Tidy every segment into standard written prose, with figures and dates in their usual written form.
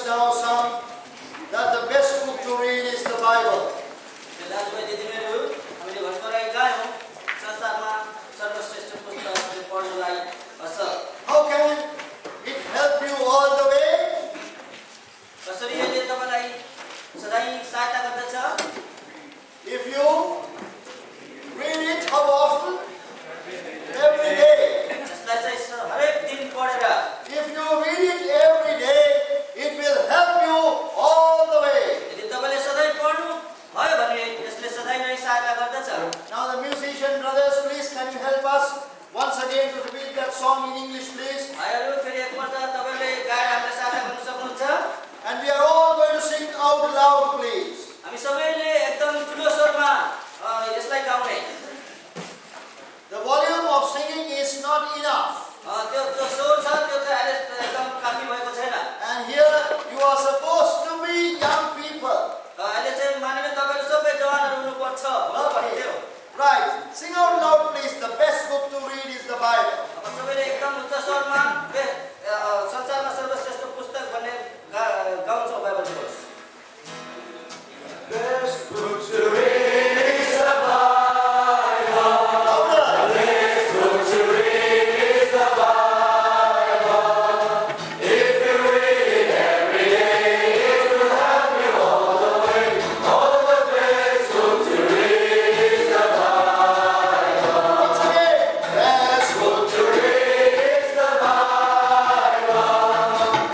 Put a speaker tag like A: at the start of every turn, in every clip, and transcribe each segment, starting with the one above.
A: just now sung that the best book to read is the Bible. How can it help you all the way? If you read it, how often? Every day. If you read it every day, it will help you all the way. Now the musician brothers, please can you help us once again to repeat that song in English, please? And we are all going to sing out loud, please. The volume of singing is not enough. And here you are supposed to be young people. Right. Sing out loud, please. The best book to read is the Bible. Best book to read is the Bible. Louder. Best book to read is the Bible. If you read it every day, it will help you all the way. Oh, the best book to read is the Bible. Once again. Best book to read is the Bible.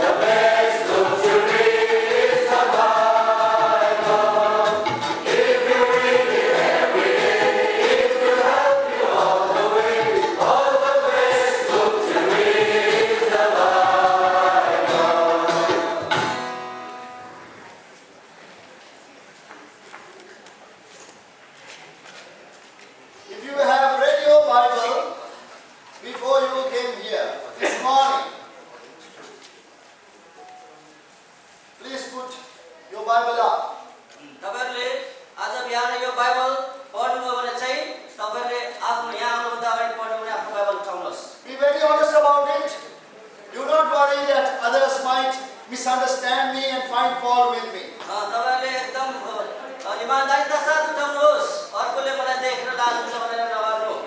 A: The best book to read is the Bible. If you read it every day, it will help you all the way. Oh, the best book to read is the Bible. If you have read your Bible before you came here this morning, please put your Bible up. Be very honest about it. Do not worry that others might misunderstand me and find fault with me.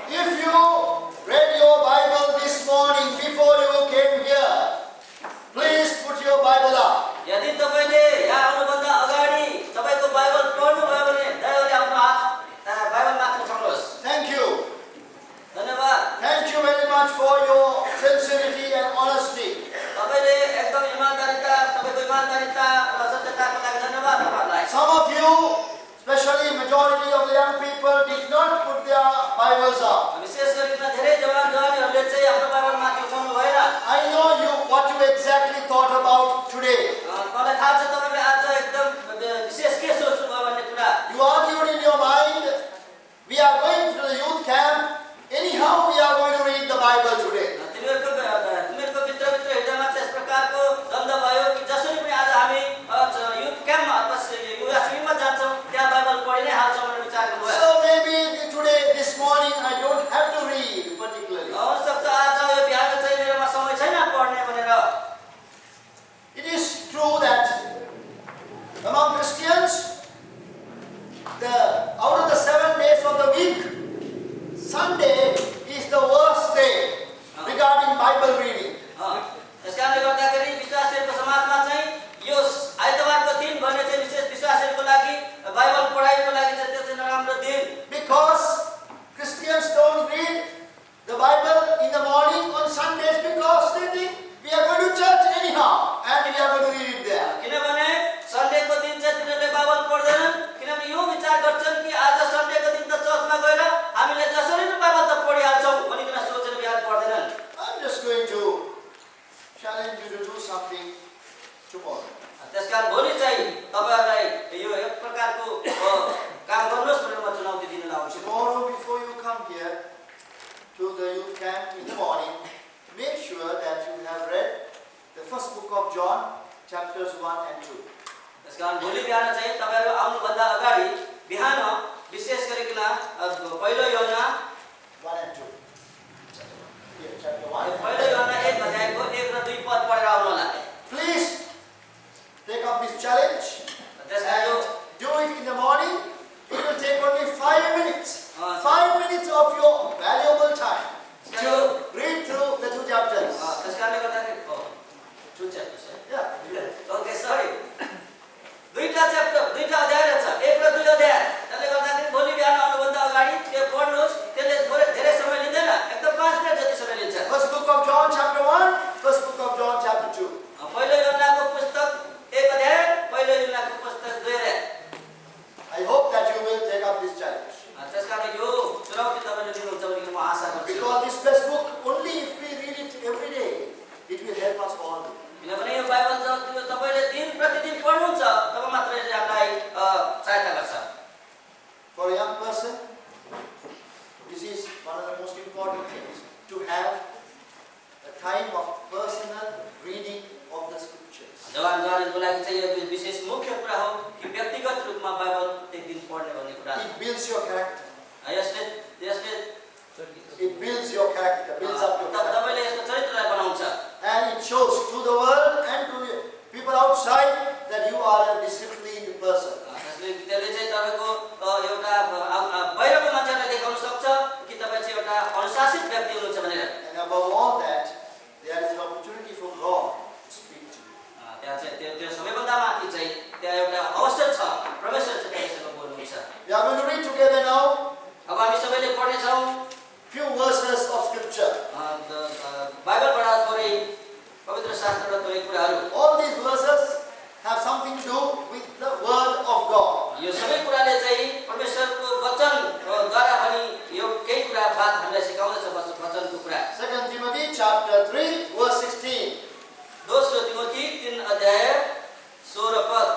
A: If you read your Bible this morning before you came here, please put your Bible up. Thank you. Thank you very much for your sincerity and honesty. Some of you, especially majority of the young people, did not put their Bibles up. I know you what you exactly thought about today. You argued in your mind, we are going to the youth camp, anyhow we are going to read the Bible today. So maybe today, this morning, I don't have to read particularly. It is true that among Christians, out of the 7 days of the week, Sunday is the worst day regarding Bible reading. Because Christians don't read the Bible in the morning on Sundays because they think we are going to church anyhow and we are going to read it there. I'm just going to challenge you to do something tomorrow. Tomorrow before you come here to the youth camp in the morning, make sure that you have read the first book of John, chapters 1 and 2. One and two. Here, chapter 1. Please this challenge and do it in the morning. It will take only 5 minutes. 5 minutes of your valuable time to read through the 2 chapters.
B: Yeah. Okay, sorry. दुईटा chapter, दुईटा अध्याय रहेछ, 1 र 2 अध्याय। त्यसले गर्दाखेरि भोलि बिहान आउनुभन्दा अगाडि त्यो पढ्नुहोस्, त्यसले धेरै समय लिँदैन, एकदम 5 मिनेट जति समय लिन्छ।
A: First book of John chapter 1, first book of John chapter 2.
B: पहिलो यूहन्नाको पुस्तक 1 अध्याय, पहिलो यूहन्नाको पुस्तक 2 अध्याय।
A: I hope that you will take up this challenge.
B: त्यसकारण यो चुनौती तपाईले लिनुहुन्छ भन्ने म आशा गर्छु।
A: Because this blessed book, only if we read it every day, it will help us all.
B: किनभने यो बाइबल जब तपाईले दिन प्रतिदिन पढ्नुहुन्छ तब मात्रै हामीलाई सहायता गर्छ।
A: For a young person, this is one of the most important things, to have a time of personal reading of the scriptures.
B: जवानहरूको लागि चाहिँ यो विशेष मुख्य कुरा हो कि व्यक्तिगत रूपमा बाइबल प्रत्येक दिन पढ्ने भन्ने कुरा।
A: It builds your character.
B: यसले
A: It builds your character, builds up your character.
B: तपाईले यसको चरित्रलाई बनाउँछ।
A: And it shows to the world and to the people outside that you are a disciplined person.
B: त्यसले चाहिँ तपाईको एउटा बाहिरको मान्छेलाई देखाउन सक्छ कि तपाई चाहिँ एउटा अनुशासित व्यक्ति हुनुहुन्छ भनेर।
A: And above all that, there is an opportunity for God to speak to you.
B: त्यहाँ चाहिँ त्यो सबैभन्दा माथि चाहिँ त्यहाँ एउटा अवसर छ परमेश्वर चाहिँ तपाईसँग बोल्नुहुन्छ।
A: We are going to read together now
B: अब हामी सबैले पढ्ने छौं
A: few verses of scripture.
B: बाइबलबाट थोरै पवित्र शास्त्रबाट थोरै कुराहरू।
A: All these verses have something to do with the word of God.
B: यो सबै कुराले चाहिँ परमेश्वरको वचनद्वारा पनि यो केही कुरा बात हामीलाई सिकाउँदछ वचनको कुरा।
A: 2 Timothy chapter 3 verse 16.
B: दोस्रो तिमोथी 3 अध्याय 16 पद।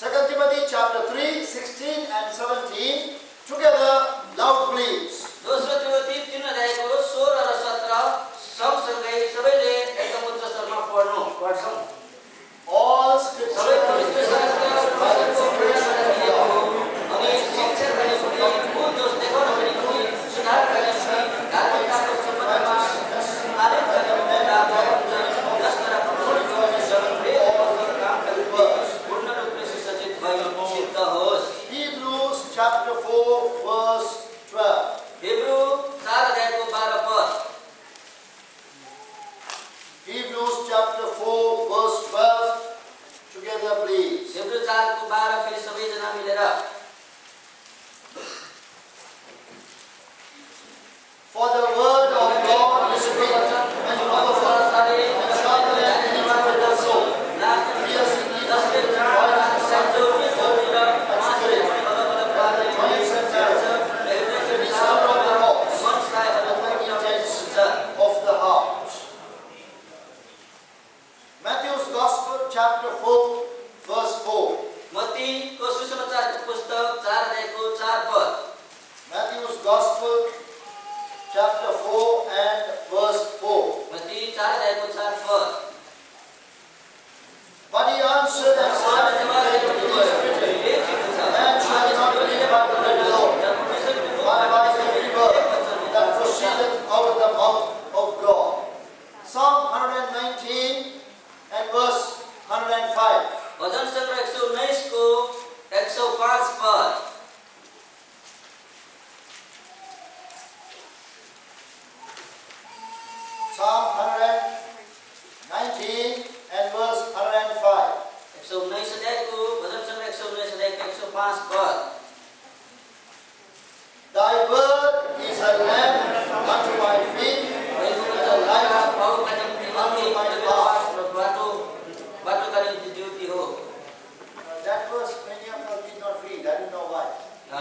A: 2 Timothy chapter 3 16 and 17 together loud please.
B: दोस्रो तिमोथी 3 अध्यायको 16 र 17 सँगसँगै सबैले एकदम उच्च स्वरमा पढ्छौं।
A: All scripture
B: सबै पवित्र शास्त्र परमेश्वरको प्रेरणाले हो अनि शिक्षाका निम्ति, भूल दोष देखाउनका निम्ति, सुधारका निम्ति, धार्मिकताको सम्बन्धमा आलेखका निम्ति राजा जसद्वारा परमेश्वरको प्रेमको कामका निम्ति पूर्ण रूपले सुसज्जित भई सिद्ध होस्।
A: Hebrews chapter 4 verse 12.
B: हिब्रू 4 अध्यायको 12 पद।
A: Hebrews chapter 4 verse 12 together please.
B: Hebrew 4 को 12 फेरि सबैजना मिलेर।
A: For the word of God is quick and powerful and sharper than any two-edged sword, piercing even to the dividing of soul and spirit, and joints and marrow, and the discerner of the thoughts and the intents of the heart. Matthew's Gospel chapter 4 verse 4.
B: मत्तीको सुसमाचारको पुस्तक 4 अध्यायको 4 पद।
A: Matthew's Gospel chapter 4 and verse 4.
B: Matthew 4 अध्यायको 4 पद।
A: But he answered and said, it is written, man shall not live by bread alone, but by every word that proceedeth out of the mouth of God. Psalm 119 and verse 105.
B: भजन सङ्ग्रह 119 को 105 पद।
A: Psalm 119 and verse 105.
B: 119 अध्यायको भजन सङ्ग्रह 119 अध्यायको 105 पद।
A: Thy word is a lamp unto my feet, and a light unto my path.
B: बाटोका निम्ति ज्योति हो।
A: That verse many of us did not read. I don't know why.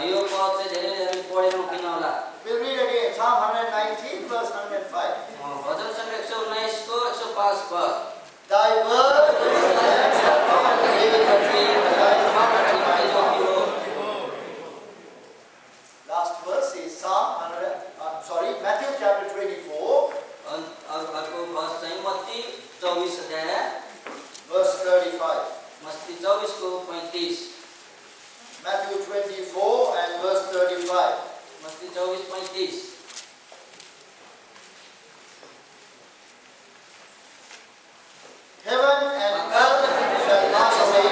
B: यो पद चाहिँ धेरैले हामी पढेनौँ किन होला।
A: We'll read again. Psalm 119 verse 105.
B: भजन सङ्ग्रह 119 को 105 पद।
A: Thy word is a lamp unto my feet, and a light unto my path. Last verse is Matthew chapter 24.
B: अर्को भज चाहिँ मत्ती 24 अध्याय
A: verse 35.
B: मत्ती 24 को 35।
A: Matthew 24 and verse 35.
B: Matthew 24:35।
A: Heaven and earth shall pass away,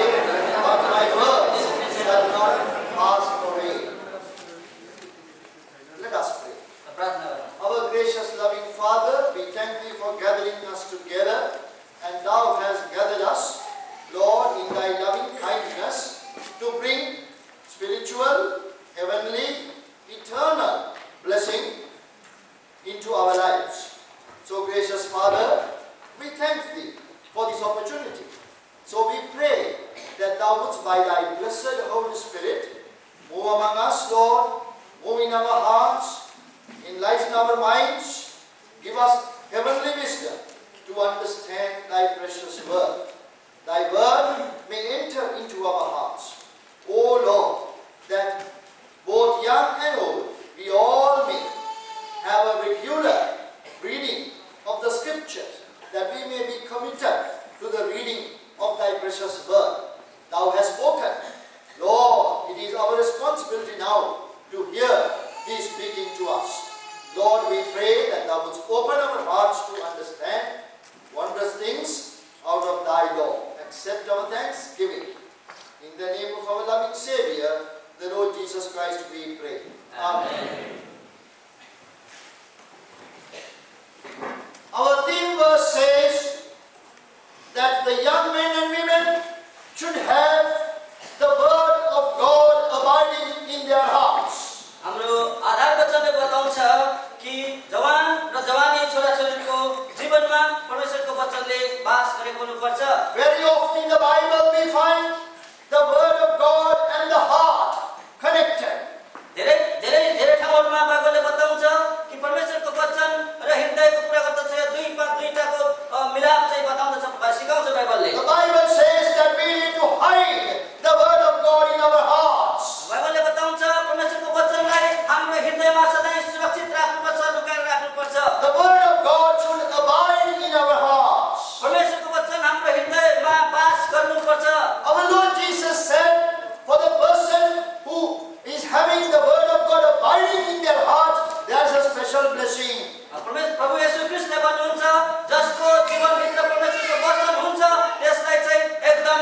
A: that thou wouldst by thy blessed Holy Spirit move among us, Lord, move in our hearts, enlighten our minds, give us heavenly wisdom to understand thy precious word. Thy word may enter into our hearts. O Lord, that both young and old, we all may have a regular reading of the scriptures, that we may be committed to the reading of thy precious word. Thou hast spoken. Lord, it is our responsibility now to hear thee speaking to us. Lord, we pray that thou wouldst open our hearts to understand wondrous things out of thy law. Accept our thanksgiving. In the name of our loving Savior, the Lord Jesus Christ, we pray. Amen. Our theme verse says that the young men and women should have the word of God abiding in their hearts.
B: हाम्रो आधार वचनले बताउँछ कि जवान र जवानी छोराछोरीको जीवनमा परमेश्वरको वचनले वास गरेको हुनुपर्छ।
A: Very often in the Bible we find the word of God and the heart connected.
B: धेरै ठाउँहरूमा बाइबलले बताउँछ कि परमेश्वरको वचन र हृदयको कुरा गर्दछ। दुईटाको मिलाप चाहिँ बताउँदछ, सिकाउँछ बाइबलले।
A: The Bible says that we need to hide the word of God in our hearts.
B: बाइबलले बताउँछ परमेश्वरको वचनलाई हाम्रो हृदयमा सधैँ सुरक्षित राख्नुपर्छ, लुकाएर राख्नुपर्छ।
A: The word of God should abide in our hearts.
B: परमेश्वरको वचन हाम्रो हृदयमा वास गर्नुपर्छ।
A: Our Lord Jesus said, for the person who is having the word of God abiding in their heart, there is a special blessing.
B: प्रभु येशू ख्रीष्टले भन्नुहुन्छ जसको जीवनभित्र परमेश्वरको वचन हुन्छ त्यसलाई चाहिँ एकदम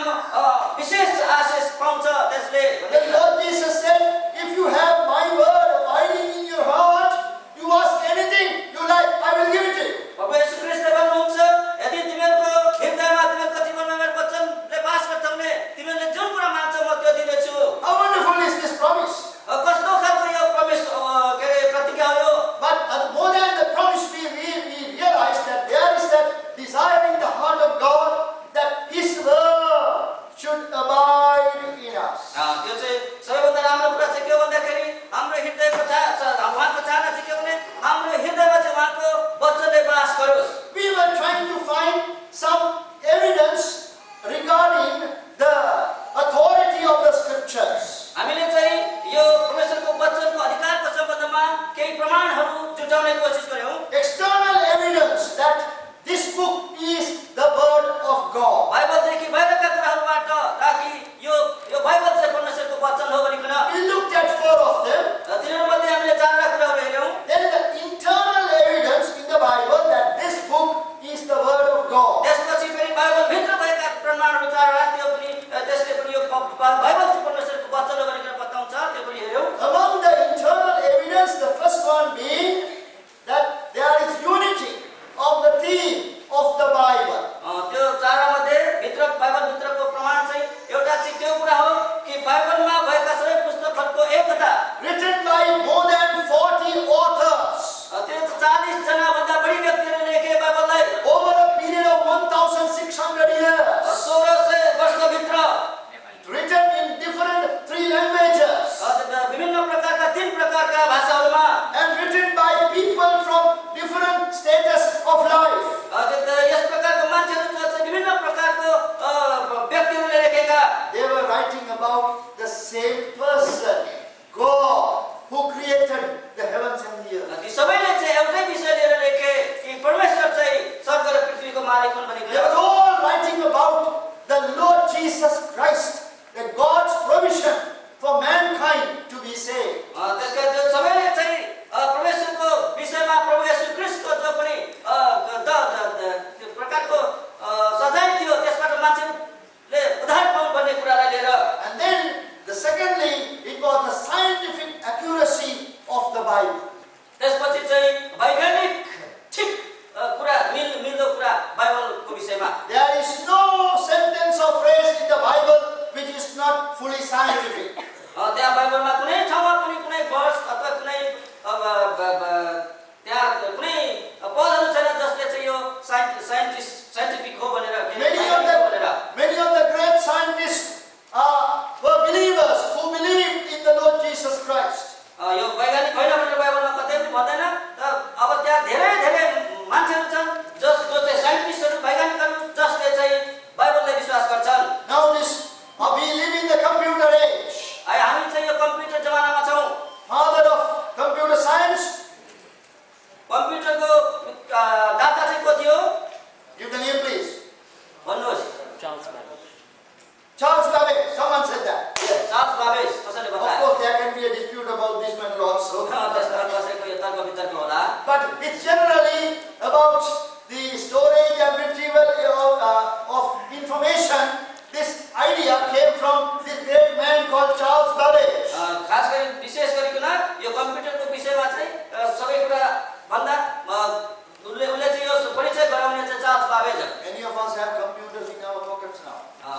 B: विशेष आशीष पाउँछ त्यसले।
A: The Lord Jesus said, if you have my word abiding in your heart, you ask anything you like, I will give it to you.
B: प्रभु येशू ख्रीष्टले भन्नुहुन्छ यदि तिमीहरूको हृदयमा तिमीहरूको जीवनमा मेरो वचनले वास गर्छ भने तिमीहरूले जुन कुरा माग्छौ म त्यो दिनेछु।
A: How wonderful is this promise?
B: कस्तो खालको यो प्रतिज्ञा हो।
A: But more than the promise, we realize that there is that desire in the heart of God that His word should abide in us.
B: त्यो चाहिँ सबैभन्दा राम्रो कुरा चाहिँ के हो भन्दाखेरि हाम्रो हृदयको उहाँको चाहना चाहिँ के हो भने हाम्रो हृदयमा चाहिँ उहाँको वचनले वास गरोस्।
A: We were trying to find some evidence regarding the authority of the scriptures.
B: हामीले चाहिँ यो परमेश्वरको वचनको अधिकारको सम्बन्धमा केही प्रमाणहरू जुटाउने कोसिस गर्यौं।
A: External evidence that this book is the word of God.
B: बाइबलदेखि बाहिरका कुराहरूबाट ताकि यो बाइबल चाहिँ परमेश्वरको वचन हो भनिकन
A: We looked at 4 of them.
B: तिनीहरूमध्ये हामीले 4 कुराहरू हेर्यौं।
A: Then the internal evidence in the Bible that this book is the word of God.
B: त्यसपछि फेरि बाइबलभित्र भएका प्रमाणहरू 4 त्यो पनि त्यसले पनि यो बाइबल चाहिँ परमेश्वरको वचन हो भनिकन बताउँछ, त्यो पनि हेर्यौं।
A: Among the internal evidence, the first one being that there is unity of the theme of the Bible.
B: त्यो 4 मध्ये भित्र बाइबलभित्रको प्रमाण चाहिँ एउटा चाहिँ त्यो कुरा हो कि बाइबलमा भएका सबै पुस्तकहरूको एकता।
A: Written by more than 40 authors.
B: त्यो 40 जना भन्दा बढी व्यक्तिहरूले लेखे बाइबललाई
A: Over a period of 1,600 years.
B: 1600 वर्षभित्र
A: Written in different 3 languages.
B: विभिन्न प्रकारका 3 प्रकारका भाषाहरूमा
A: And written by people from different status of life.
B: यस प्रकारको मान्छेहरू चाहिँ विभिन्न प्रकारको व्यक्तिहरूले लेखेका।
A: They were writing about the same person, God, who created the heavens and the earth.
B: ती सबैले चाहिँ एउटै विषय लिएर लेखे कि परमेश्वर चाहिँ स्वर्ग र पृथ्वीको मालिक हुन् भनिकन।
A: They were all writing about the Lord Jesus Christ, the God's provision for mankind to be saved.
B: त्यसका त्यो सबैले चाहिँ परमेश्वरको विषयमा प्रभु येशू ख्रीष्टको जो पनि त्यो प्रकारको सजाय थियो त्यसबाट मान्छेले उद्धार पाउन् भन्ने कुरालाई लिएर।
A: And then secondly, it was the scientific accuracy of the Bible.
B: त्यसपछि चाहिँ वैज्ञानिक ठीक कुरा मिल्दो कुरा बाइबलको विषयमा।
A: There is no sentence or phrase in the Bible which is not fully scientific.
B: त्यहाँ बाइबलमा कुनै ठाउँमा पनि कुनै वर्ष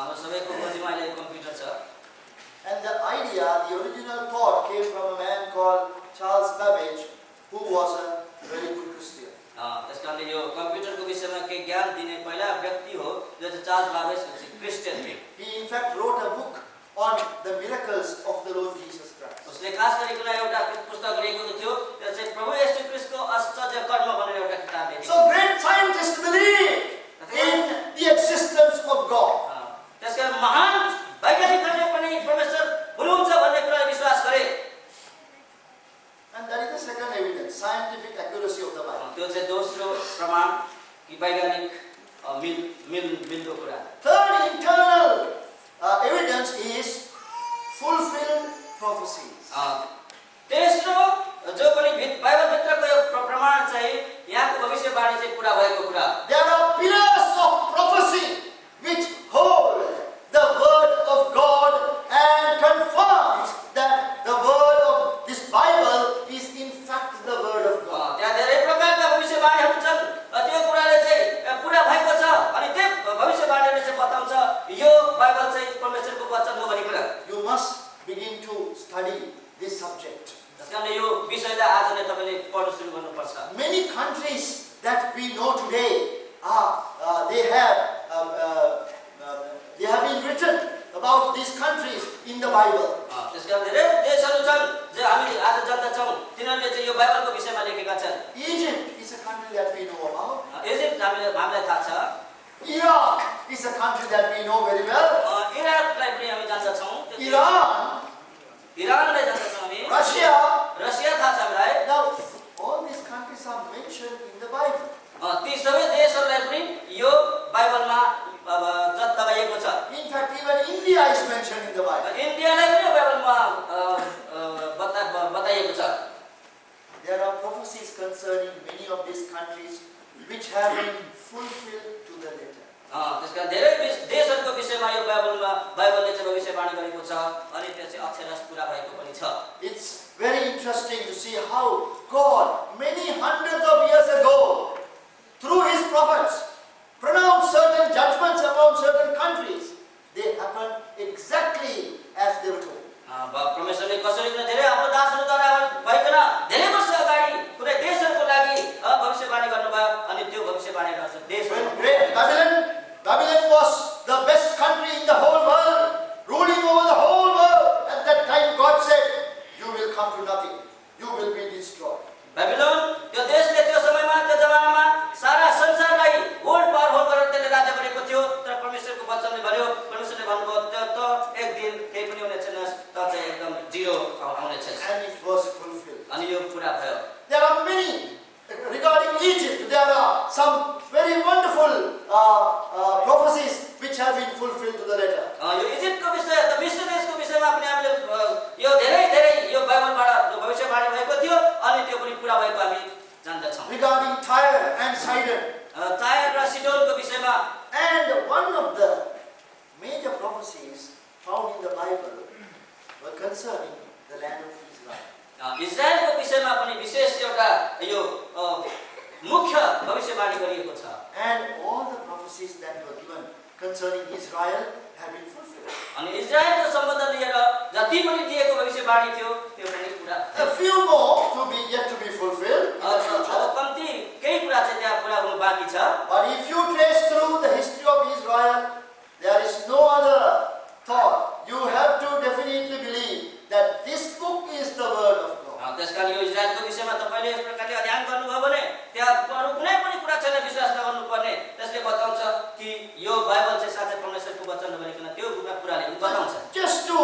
B: हाम्रो सबैको खोजीमा अहिले कम्प्युटर छ।
A: And the idea, the original thought came from a man called Charles Babbage, who was a very good Christian.
B: त्यस कारणले यो कम्प्युटरको विषयमा केही ज्ञान दिने पहिला व्यक्ति हो जो चाहिँ चार्ल्स बाबेज क्रिस्चियन थिए।
A: He in fact wrote a book on the miracles of the Lord Jesus Christ.
B: उसले खास गरिकन एउटा पुस्तक लेखेको थियो, त्यो चाहिँ प्रभु येशू ख्रीष्टको आश्चर्य कर्म भनेर एउटा किताब लेखेको।
A: So great scientists believe in the existence of God.
B: त्यसकारण महान वैज्ञानिकहरूले पनि परमेश्वर हुनुहुन्छ भन्ने कुरा विश्वास गरे।
A: And that is the second evidence, scientific accuracy of the Bible.
B: त्यो चाहिँ दोस्रो प्रमाण कि वैज्ञानिक मिल्दो कुरा।
A: Third internal evidence is fulfilled prophecies.
B: तेस्रो जो पनि बाइबल भित्रको यो प्रमाण चाहिँ यहाँको भविष्यवाणी चाहिँ पूरा भएको कुरा।
A: There are pillars of prophecy which hold the word of God and confirms that the word of this Bible is in fact the word of God.
B: त्यहाँ धेरै प्रकारका भविष्यवाणीहरू छन्, त्यो कुराले चाहिँ पूरा भएको छ अनि त्यो भविष्यवाणीले चाहिँ बताउँछ यो बाइबल चाहिँ परमेश्वरको वचन हो भन्ने कुरा।
A: You must begin to study this subject.
B: त्यसकारणले यो विषयलाई आज नै तपाईले पढ्न सुरु गर्नुपर्छ।
A: Many countries that we know today they have been written about these countries in the Bible.
B: त्यसकारण धेरै देशहरू छन् जे हामी आज जान्दछौँ, तिनीहरूले चाहिँ यो बाइबलको विषयमा लेखेका छन्।
A: Egypt is a country that we know about.
B: Egypt हामीलाई थाहा छ।
A: Iraq is a country that we know very well.
B: इराकलाई पनि हामी जान्दछौँ। इरानलाई जान्दछौँ हामी। रसिया थाहा छ हामीलाई।
A: Now all these countries are mentioned in the Bible.
B: ती सबै देशहरूलाई पनि यो बाइबलमा जत लगाइएको छ।
A: In fact, even India is mentioned in the Bible.
B: इन्डियालाई पनि बाइबलमा बताइएको छ।
A: There are prophecies concerning many of these countries which have been fulfilled to the letter.
B: त्यसकारण धेरै देशहरूको विषयमा यो बाइबलले चाहिँ भविष्यवाणी गरेको छ अनि त्यो चाहिँ अक्षरशः पूरा भएको पनि छ।
A: It's very interesting to see how God, many hundreds of years ago, through His prophets, pronounced certain judgments upon certain countries. They happened exactly as they were told.
B: परमेश्वरले कसरी पनि धेरै हाम्रो दासहरूद्वारा भइकन धेरै वर्ष अगाडि कुनै देशहरूको लागि भविष्यवाणी गर्नुभयो अनि त्यो भविष्यवाणी
A: When great Babylon was the best country in the whole world, ruling over the whole world. At that time, God said, "You will come to nothing. You will be destroyed."
B: Babylon त्यो देशले त्यो समयमा त्यो जमानामा सारा संसारलाई होल्ड गरेर त्यसले राज्य गरेको थियो। तर परमेश्वरको वचनले भन्यो, परमेश्वरले भन्नुभयो त्यो एक दिन केही पनि हुने छैन, त चाहिँ एकदम जिरो आउने छ।
A: And it was fulfilled.
B: अनि यो पूरा भयो।
A: There are many regarding Egypt. There are some very wonderful prophecies which have been fulfilled to the letter.
B: यो इजिप्टको विषय त मिस्र देशको विषयमा पनि हामीले यो धेरै यो बाइबलबाट जो भविष्यवाणी भएको थियो अनि त्यो पनि पूरा भएको हामी जान्दछौँ।
A: Regarding Tyre and Sidon.
B: Tyre र सिडोनको विषयमा
A: And one of the major prophecies found in the Bible were concerning the land of Israel.
B: इजरायलको विषयमा पनि विशेष एउटा यो मुख्य भविष्यवाणी गरिएको छ।
A: And all the prophecies that were given concerning Israel have been fulfilled.
B: अनि इजरायलको सम्बन्ध लिएर जति पनि दिएको भविष्यवाणी थियो त्यो पनि पूरा।
A: A few more to be yet to be fulfilled.
B: अब कम्ती केही कुरा चाहिँ त्यहाँ पूरा हुनु बाँकी छ।
A: But if you trace through the history of Israel, there is no other thought. You have to definitely believe that this book is the word of God.
B: त्यसकारण यो इजरायलको विषयमा तपाईले यस प्रकारले अध्ययन गर्नुभयो भने त्यहाँ अरु कुनै पनि कुरा छैन विश्वास नगर्नुपर्ने। त्यसले बताउँछ कि यो बाइबल चाहिँ साच्चै परमेश्वरको वचन हो भनेकन त्यो कुरा पुराले बताउँछ।
A: Just to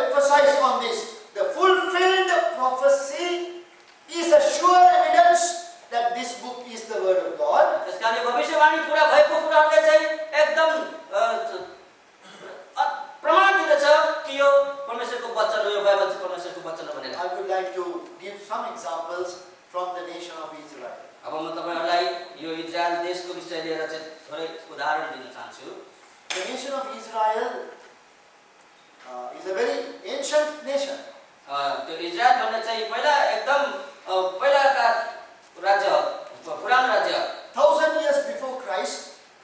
A: emphasize on this, the fulfilled prophecy is a sure evidence that this book is the word of God.
B: त्यसकारण भविष्यवाणी पूरा भएको कुराले चाहिँ एकदम प्रमाण दिन्छ कि यो परमेश्वरको वचन हो, यो बाइबल चाहिँ परमेश्वरको वचन हो भनेर।
A: I would like to give some examples from the nation of Israel.
B: अब म तपाईहरुलाई यो इजरायल देशको विषय लिएर चाहिँ थोरै उदाहरण दिन चाहन्छु।
A: The nation of Israel is a very ancient nation.
B: त्यो इजरायल भन्ने चाहिँ पहिला एकदम पहिलाका राज्य हो, पुरानो राज्य।
A: 1000 years before Christ,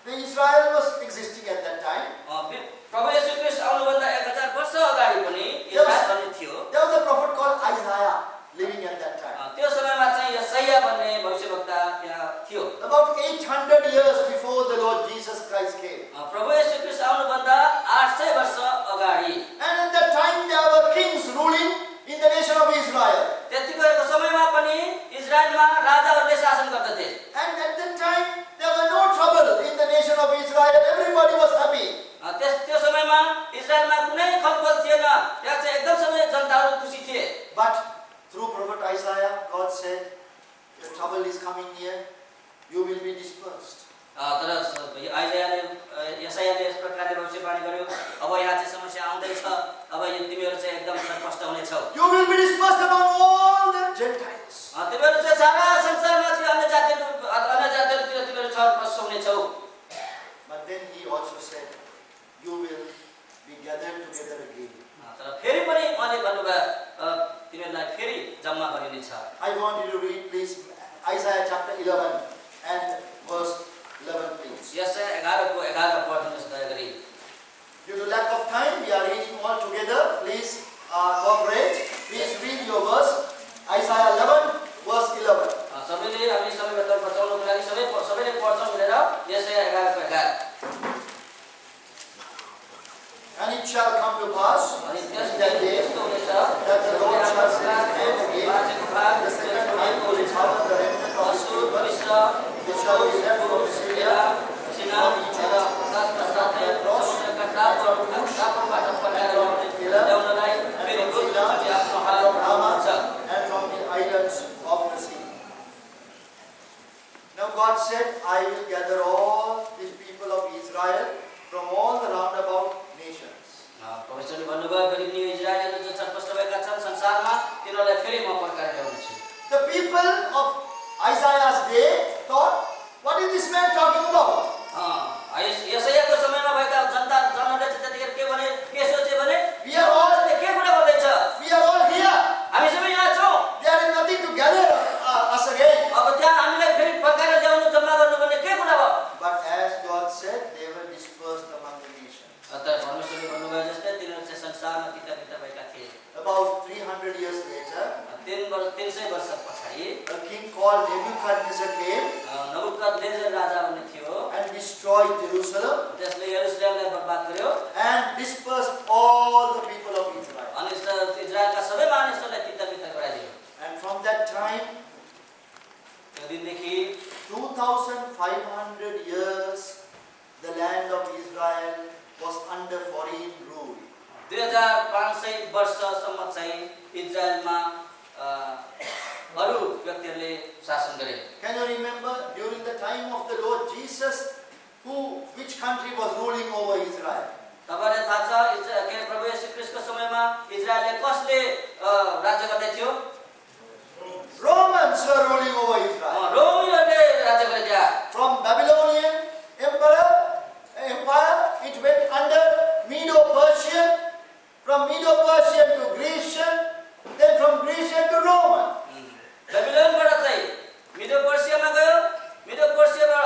A: the Israel was existing at that time.
B: इजरायलमा कुनै खलबल थिएन। त्यहाँ चाहिँ एकदम सबै जनताहरू खुसी थिए।
A: But through prophet Isaiah, God said, the trouble is coming near, you will be dispersed.
B: तर आइजायाले यशायाले यस प्रकारले भविष्यवाणी गर्यो, अब यहाँ चाहिँ समस्या आउँदैछ, अब यो तिमीहरू चाहिँ एकदम स्पष्ट हुनेछौ।
A: You will be dispersed among all the Gentiles.
B: तिमीहरू चाहिँ सारा संसारमा चाहिँ अन्य जातिहरूतिर तिमीहरू छरपस्ट हुनेछौ।
A: But then he also said, you will be gathered together again.
B: तर फेरि पनि उहाँले भन्नुभयो तिमीहरूलाई फेरि जम्मा गरिनेछ।
A: I want you to read please Isaiah chapter 11 and verse 11 please.
B: यशाया 11 को 11 पढ्नुस् दया गरी।
A: Due to lack of time, we are reading all together. Please cooperate. Please read your verse. Isaiah 11 verse 11.
B: सबैले हामी सबैबाट बचाउनको लागि सबैले पढ्छौँ भनेर यशाया 11 को 11।
A: And it shall come to pass
B: अनि
A: in
B: त्यस
A: that day
B: यस्तो हुनेछ
A: that the Lord shall send again the second time to recover the remnant of his
B: असुर,
A: people,
B: मिस्र,
A: which shall be left from Syria,
B: सिना र साथमा साथै समुद्रका टापुबाट फर्काएर ल्याउनलाई फेरि दोस्रोचोटि आफ्नो हातमा हुन्छ।
A: and from the islands of the sea. Now God said, I will gather all these people of Israel from all the roundabout nations.
B: परमेश्वरले भन्नुभयो फेरि नि इजरायलीहरू जो छरपस्ट भएका छन् संसारमा तिनीहरूलाई फेरि म फर्काएर ल्याउनेछु।
A: The people of Isaiah's day thought, what is this man talking about?
B: यशायाको समयमा भएका जनहरूले चाहिँ त्यतिखेर के भने के सोचे भने
A: We are all
B: के कुरा गर्दैछ?
A: here.
B: हामी सबै यहाँ छौँ।
A: There is nothing to gather us again.
B: अब त्यहाँ हामीलाई फेरि फर्काएर ल्याउनु जम्मा गर्नु भन्ने के कुरा भयो?
A: But as God said, they were dispersed among the nations.
B: तर परमेश्वरले भन्नुभयो जस्तै तिनीहरू चाहिँ संसारमा किता भएका थिए।
A: About 300 years later,
B: 300 वर्ष पछाडि
A: a king called Nebuchadnezzar came
B: नबुकदनेस्जर राजा भन्ने थियो
A: and destroyed Jerusalem
B: त्यसले यरुशलेमलाई बर्बाद गर्यो
A: and dispersed all the people of Israel.
B: अनि इजरायलका सबै मानिसहरूलाई किता गराइदियो।
A: And from that time,
B: त्यो दिनदेखि
A: 2500 years, the land of Israel was under foreign rule.
B: 2500 वर्षसम्म चाहिँ इजरायलमा अरू व्यक्तिहरूले शासन गरे।
A: Can you remember during the time of the Lord Jesus, which country was ruling over Israel?
B: तपाईलाई थाहा छ के प्रभु येशू ख्रीष्टको समयमा इजरायलले कसले राज्य गर्दै थियो?
A: Romans were ruling over Israel.
B: रोमीहरूले राज्य गरे त्यहाँ।
A: From Babylonian empire, it went under Medo-Persian. From Medo-Persian to Grecian, then from Grecian to Roman.
B: बेबिलोनबाट चाहिँ मिडो पर्सियामा गयो, मिडो पर्सियाबाट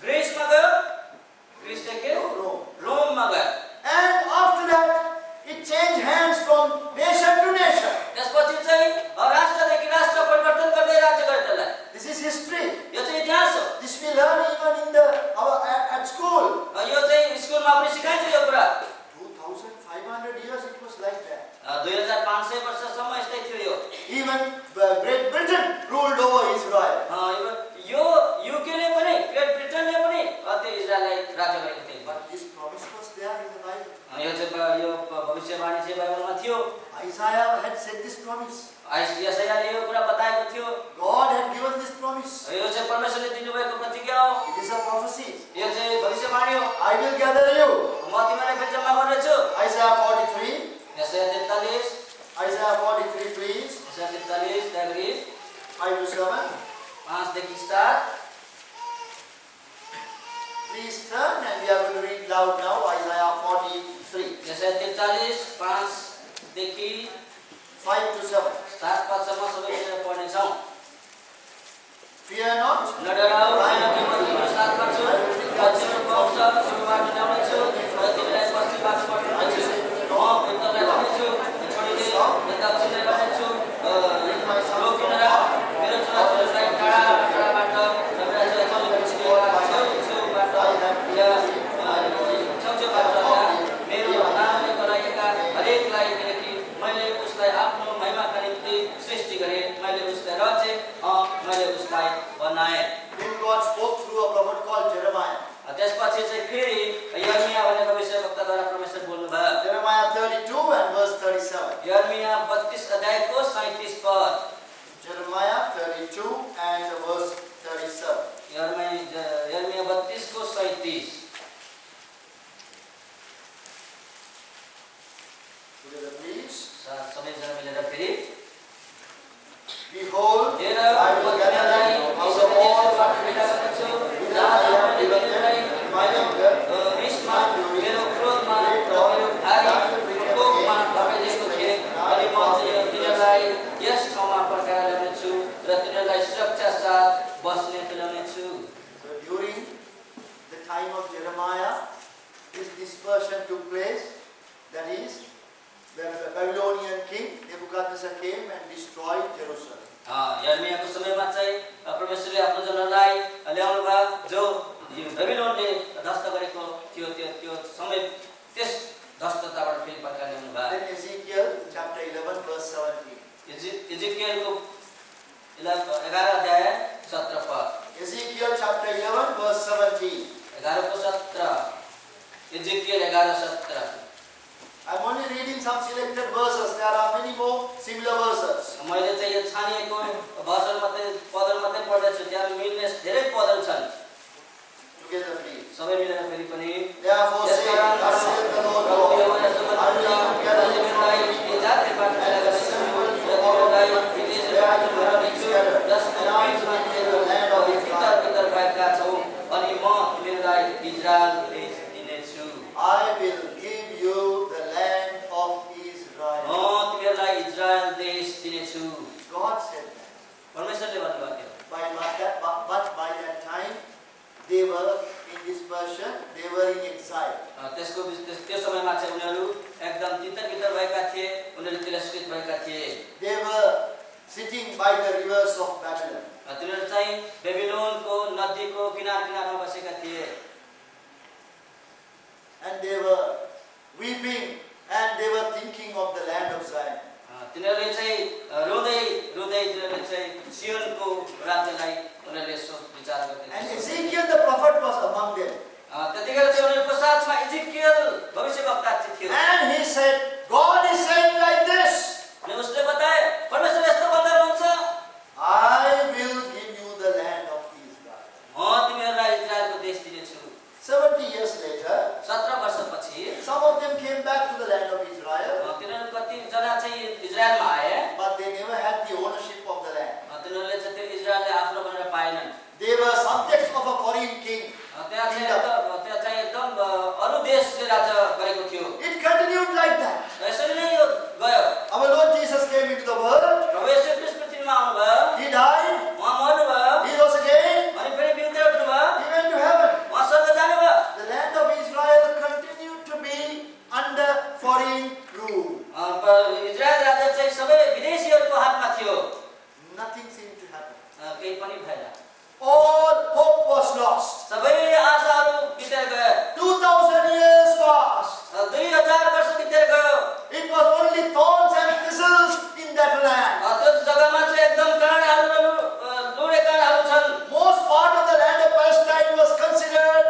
B: ग्रीसमा गयो, ग्रीसदेखि रोममा गयो।
A: And after that, it changed hands from nation to nation.
B: त्यसपछि चाहिँ राष्ट्रदेखि राष्ट्र परिवर्तन गर्दै राज्य गरे त्यसलाई।
A: This is history.
B: यो चाहिँ इतिहास हो।
A: This we learn even in at school.
B: यो चाहिँ स्कुलमा पनि सिकाइन्छ यो कुरा।
A: 2500 years it was like that.
B: 2500 वर्षसम्म यस्तै थियो यो।
A: Even Great Britain ruled over Israel.
B: यो युकेले पनि ग्रेट ब्रिटेनले पनि त्यो इजरायललाई राज्य गरेको थियो।
A: But this promise was there in the Bible.
B: यो चाहिँ यो भविष्यवाणी चाहिँ बाइबलमा थियो।
A: Isaiah had said this promise.
B: यशायाले यो कुरा बताएको थियो।
A: God had given this promise.
B: यो चाहिँ परमेश्वरले दिनुभएको प्रतिज्ञा हो।
A: It is a prophecy.
B: यो चाहिँ भविष्यवाणी हो।
A: I will gather you.
B: म तिमीलाई फेरि जम्मा गर्नेछु।
A: Isaiah 43.
B: यशाया 43
A: Isaiah 43 please.
B: यशाया 43 देखि
A: 5 to 7.
B: 5 देखि start.
A: Please turn and we are going to read loud now Isaiah 43.
B: यशाया 43 5 देखि
A: 5 to 7.
B: 7 पदसम्म सबै मिलेर पढ्नेछौँ।
A: Fear not.
B: नडराऊ, किनकि म तिम्रो साथमा छु। तिम्रो पक्ष सुरुबाट ल्याउनेछु र तिमीलाई पश्चिमबाट पठाउनेछु। म उत्तरलाई भन्नेछु, छोडिदे, दक्षिणलाई भन्नेछु, रोकिन राख। मेरो छोराछोरीलाई टाढाबाट र मेरा छोराछोरीलाई छेउबाट छेउछेउबाट मेरो नामले कराइएका हरेकलाई, किनकि मैले उसलाई आफ्नो महिमाका निम्ति सृष्टि गरेँ, मैले उसलाई रचे, मैले उसलाई बनाएँ।
A: Then 32 and verse 37.
B: यर्मिया 32 अध्यायको 37 पद।
A: Jeremiah 32 and verse 37.
B: यर्मिया 32 को 37।
A: Together, please.
B: सबैजना मिलेर फेरि
A: Behold,
B: हेर
A: I will gather
B: तिमीलाई
A: them out of all
B: देशबाट भेला गर्नेछु, जहाँ जहाँ मैले तिमीलाई
A: my anger,
B: रिसमा, मेरो क्रोधमा र मेरो भारी कोपमा धपाइदिएको थिएँ, अनि म तिनीहरूलाई यस ठाउँमा फर्काएर ल्याउनेछु र तिनीहरूलाई सुरक्षा साथ बस्ने तुल्याउनेछु।
A: So during the time of Jeremiah, this dispersion took place. That is, when the Babylonian king Nebuchadnezzar came and destroyed Jerusalem.
B: यर्मियाको समयमा चाहिँ परमेश्वरले आफ्नो जनहरूलाई ल्याउनु भयो, जो बेबिलोनले ध्वस्त गरेको थियो, त्यो समय त्यस ध्वस्तताबाट फेरि फर्काएर ल्याउनु भयो।
A: Then Ezekiel chapter 11 verse 17.
B: एजेकियलको 11 अध्याय 17 पद।
A: Ezekiel chapter 11 verse 17.
B: 11 को 17। Ezekiel 11:17।
A: I'm only reading some selected verses. There are many more similar verses.
B: मैले चाहिँ यो छानिएको वचन मात्रै पदल मात्रै पढ्दैछु, त्यहाँ मिल्ने धेरै पदल छन्।
A: Together, please.
B: सबै मिलेर फेरि पनि
A: Therefore say, thus saith the Lord God, I will gather you from the people, and the assemble you all of them, where I have been scattered, and I will give you the land of Israel.
B: अनि म तिमीहरूलाई Israel देश दिनेछु।
A: I will give you the land of Israel.
B: म तिमीहरूलाई Israel देश दिनेछु।
A: God said that.
B: परमेश्वरले भन्नुभएको थियो।
A: But by that time, they were in dispersion, they were in exile.
B: त्यो समयमा चाहिँ उनीहरू एकदम तितर-बितर भएका थिए, उनीहरू तिरस्कृत भएका थिए।
A: They were sitting by the rivers of Babylon.
B: तिनीहरू चाहिँ बेबिलोनको नदीको किनारमा बसेका थिए।
A: And they were weeping and they were thinking of the land of Zion.
B: तिनीहरूले चाहिँ रोँदै तिनीहरूले चाहिँ सियोनको राज्यलाई उनीहरूले विचार गर्दै थिए।
A: And Ezekiel the prophet was among them.
B: त्यतिखेर चाहिँ उनीहरूको साथमा इजेकियल भविष्यवक्ता चाहिँ थियो।
A: And he said, God is saying like this.
B: अनि उसले बताए परमेश्वरले यस्तो भन्दै हुनुहुन्छ,
A: I will give you the land of Israel.
B: म तिमीहरूलाई इजरायलको देश दिनेछु।
A: 70 years later,
B: 17 वर्षपछि
A: some of them came back to the land of Israel,
B: तिनीहरू कतिजना चाहिँ इजरायलमा आए,
A: but they never had the ownership of the land.
B: तिनीहरूले चाहिँ त्यो इजरायलले आफ्नो भनेर पाएनन्।
A: They were subjects of a foreign king.
B: त्यहाँ चाहिँ एकदम अरू देशले राज्य गरेको थियो।
A: It continued like that.
B: यसरी नै यो गयो।
A: Our Lord Jesus came into the world.
B: प्रभु येशू ख्रीष्ट पृथ्वीमा आउनुभयो,
A: He died.
B: उहाँ मर्नुभयो,
A: He rose again.
B: अनि फेरि बिउते उठ्नुभयो,
A: He went to heaven.
B: उहाँ स्वर्ग जानुभयो।
A: The land of Israel continued to be under foreign rule.
B: Israel राज्य चाहिँ सबै विदेशीहरूको हातमा थियो।
A: Nothing seemed to happen.
B: केही पनि भएन।
A: All hope was lost.
B: सबै आशाहरू बितेर गए।
A: 2000 years passed.
B: 2000 वर्ष बितेर गयो।
A: It was only thorns and thistles in that land.
B: त्यो जग्गामा चाहिँ एकदम काँडाहरू लुडे काँडाहरू छन्।
A: Most part of the land of Palestine was considered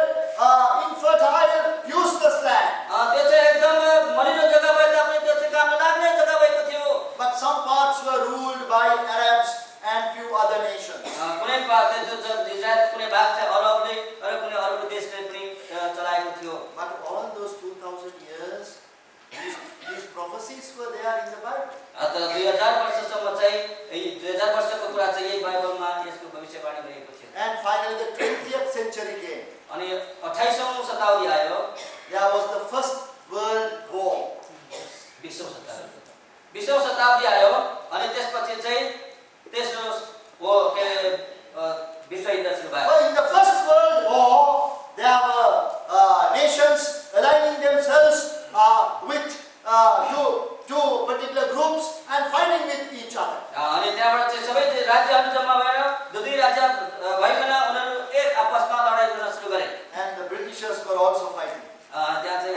A: infertile, useless land.
B: त्यो चाहिँ एकदम मलिलो जग्गा भए तापनि त्यो चाहिँ काम नलाग्ने जग्गा भएको थियो।
A: But some parts were ruled by Arabs and few other nations.
B: कुनै भाग इजरायल कुनै भाग चाहिँ अरबले र कुनै अरू देशले पनि चलाएको थियो।
A: But all those 2000 years, these prophecies were there in the Bible.
B: तर 2000 वर्षसम्म चाहिँ 2000 वर्षको कुरा चाहिँ यही बाइबलमा यसको भविष्यवाणी गरिएको थियो।
A: And finally the 20th century came.
B: अनि 28औं शताब्दी आयो।
A: There was the first world war.
B: 20औं शताब्दी आयो अनि त्यसपछि चाहिँ तेस्रो विश्व युद्ध सुरु भयो।
A: So in the first world war, there were nations aligning themselves with two particular groups and fighting with each other.
B: अनि त्यहाँबाट चाहिँ सबै राज्यहरू जम्मा भएर दुई राज्य भइकन उनीहरू एक आपसमा लडाई गर्न सुरु गरे।
A: And the Britishers were also fighting.
B: त्यहाँ चाहिँ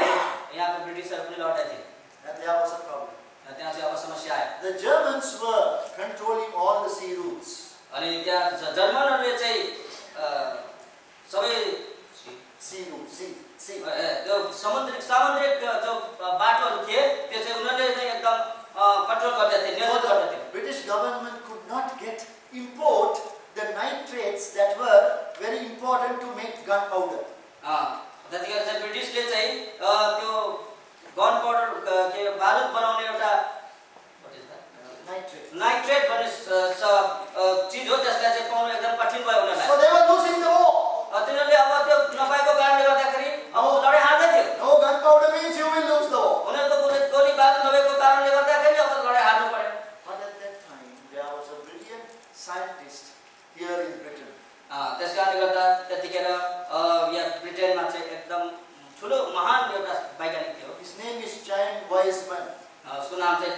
B: यहाँको ब्रिटिसहरू पनि लड्दै थिए।
A: And there was a problem.
B: त्यहाँ चाहिँ अब समस्या आयो।
A: The Germans were controlling all the sea routes.
B: अनि त्यहाँ जर्मनहरूले चाहिँ सबै
A: Sea routes, sea.
B: त्यो सामुद्रिक जो बाटोहरू थिए
A: Wiseman.
B: उसको नाम चाहिँ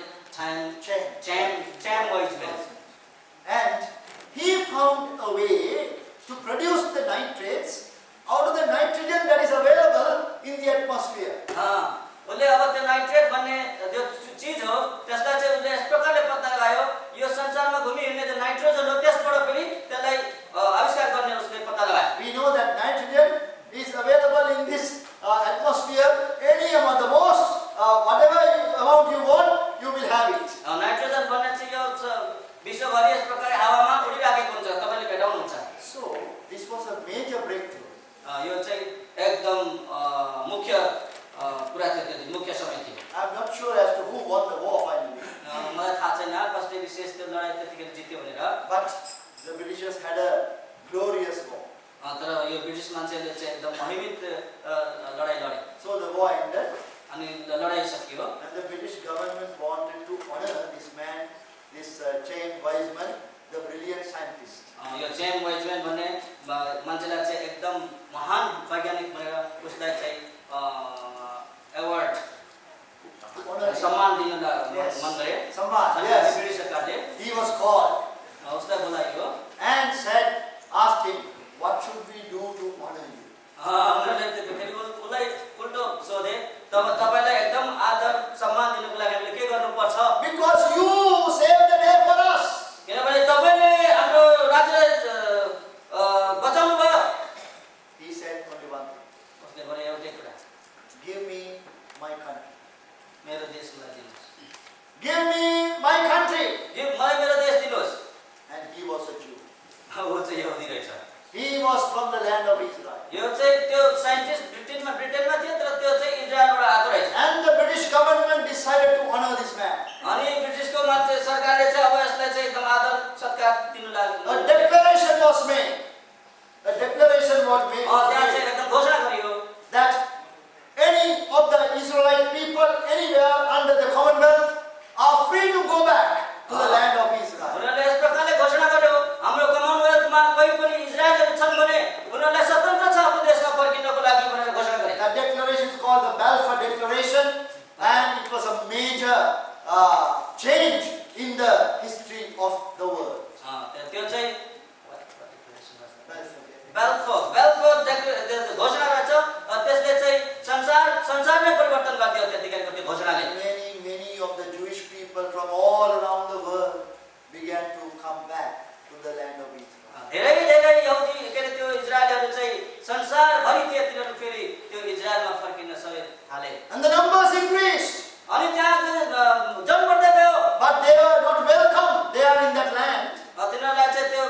B: च्याम वाइजम्यान।
A: And he found a way to produce the nitrates out of the nitrogen that is available in the atmosphere.
B: उसले अब त्यो नाइट्रेट भन्ने त्यो चीज हो त्यसलाई चाहिँ उसले यस प्रकारले पत्ता लगायो यो संसारमा घुमिहिँड्ने त्यो नाइट्रोजन हो त्यसबाट फेरि त्यसलाई आविष्कार गर्ने उसले पत्ता लगायो।
A: We know that nitrogen is available in this atmosphere. Any amount, the most, whatever amount you want, you will have it.
B: Nitrogen भन्ने चाहिँ यो विश्वभरि यस प्रकारले हावामा उडिराखेको हुन्छ, तपाईले भेटाउनुहुन्छ।
A: So this was a major breakthrough.
B: यो चाहिँ एकदम मुख्य कुरा थियो, त्यो मुख्य समय थियो।
A: I'm not sure as to who won the war finally.
B: मलाई थाहा छैन कसले विशेष त्यो लडाई त्यतिखेर जित्यो भनेर।
A: But the Britishers had a glorious war.
B: तर यो ब्रिटिश मान्छेले चाहिँ एकदम महिमित लडाई लडे।
A: So the war ended.
B: अनि लडाई सकियो।
A: And the British government wanted to honor this man, this James Wiseman, the brilliant scientist.
B: यो जेम्स वाइजम्यान भन्ने मान्छेलाई चाहिँ एकदम महान वैज्ञानिक भनेर उसलाई चाहिँ अवार्ड सम्मान दिन मन गरे।
A: सम्मान, yes.
B: ब्रिटिश सरकारले
A: He was called
B: उसलाई बोलायो
A: and asked him, what should we do to honor you?
B: उनीहरूले फेरि उसलाई उल्टो सोधे, तब तपाईलाई एकदम आदर सम्मान दिनको लागि हामीले के गर्नुपर्छ?
A: Because you saved the day for us.
B: किनभने तपाईले हाम्रो राज्यलाई बचाउनु भयो।
A: He said only one thing.
B: उसले भने एउटै कुरा,
A: Give me my country.
B: मेरो देश मलाई दिनुहोस्।
A: Give me my country.
B: मलाई मेरो देश दिनुहोस्।
A: And he was a Jew.
B: वो चाहिँ यहुदी रहेछ।
A: He was from the land of Israel.
B: यो चाहिँ त्यो साइन्टिस्ट ब्रिटेनमा थियो तर त्यो चाहिँ इजरायलबाट आएको रहेछ।
A: And the British government decided to honor this man.
B: अनि ब्रिटिसको मान्छे सरकारले चाहिँ अब यसलाई चाहिँ एकदम आदर सत्कार दिनु लाग्यो।
A: A declaration was made. A declaration was made.
B: त्यहाँ चाहिँ एकदम घोषणा गरियो
A: That any of the Israelite people anywhere under the Commonwealth are free to go back to the land of Israel.
B: उनीहरूले यस प्रकारले घोषणा गर्यो, हाम्रो कमनवेल्थमा कोही पनि इजरायलीहरू छन् भने उनीहरूलाई स्वतन्त्र छ आफ्नो देशमा फर्किनको लागि भनेर घोषणा गरे।
A: That declaration is called the Balfour Declaration, and it was a major change in the history of the world.
B: त्यो चाहिँ बेल्फोर घोषणा रहेछ। त्यसले चाहिँ संसार नै परिवर्तन गरिदियो त्यतिखेरको त्यो घोषणाले।
A: Many of the Jewish people from all around the world began to come back to the land of Israel.
B: धेरै यहुदी के अरे त्यो इजरायलीहरू चाहिँ संसारभरि तिनीहरू फेरि त्यो इजरायलमा फर्किन थाले।
A: And the numbers increased.
B: अनि त्यहाँ जन बढ्दै गयो।
A: But they were not welcome there in that land.
B: तिनीहरूलाई चाहिँ त्यो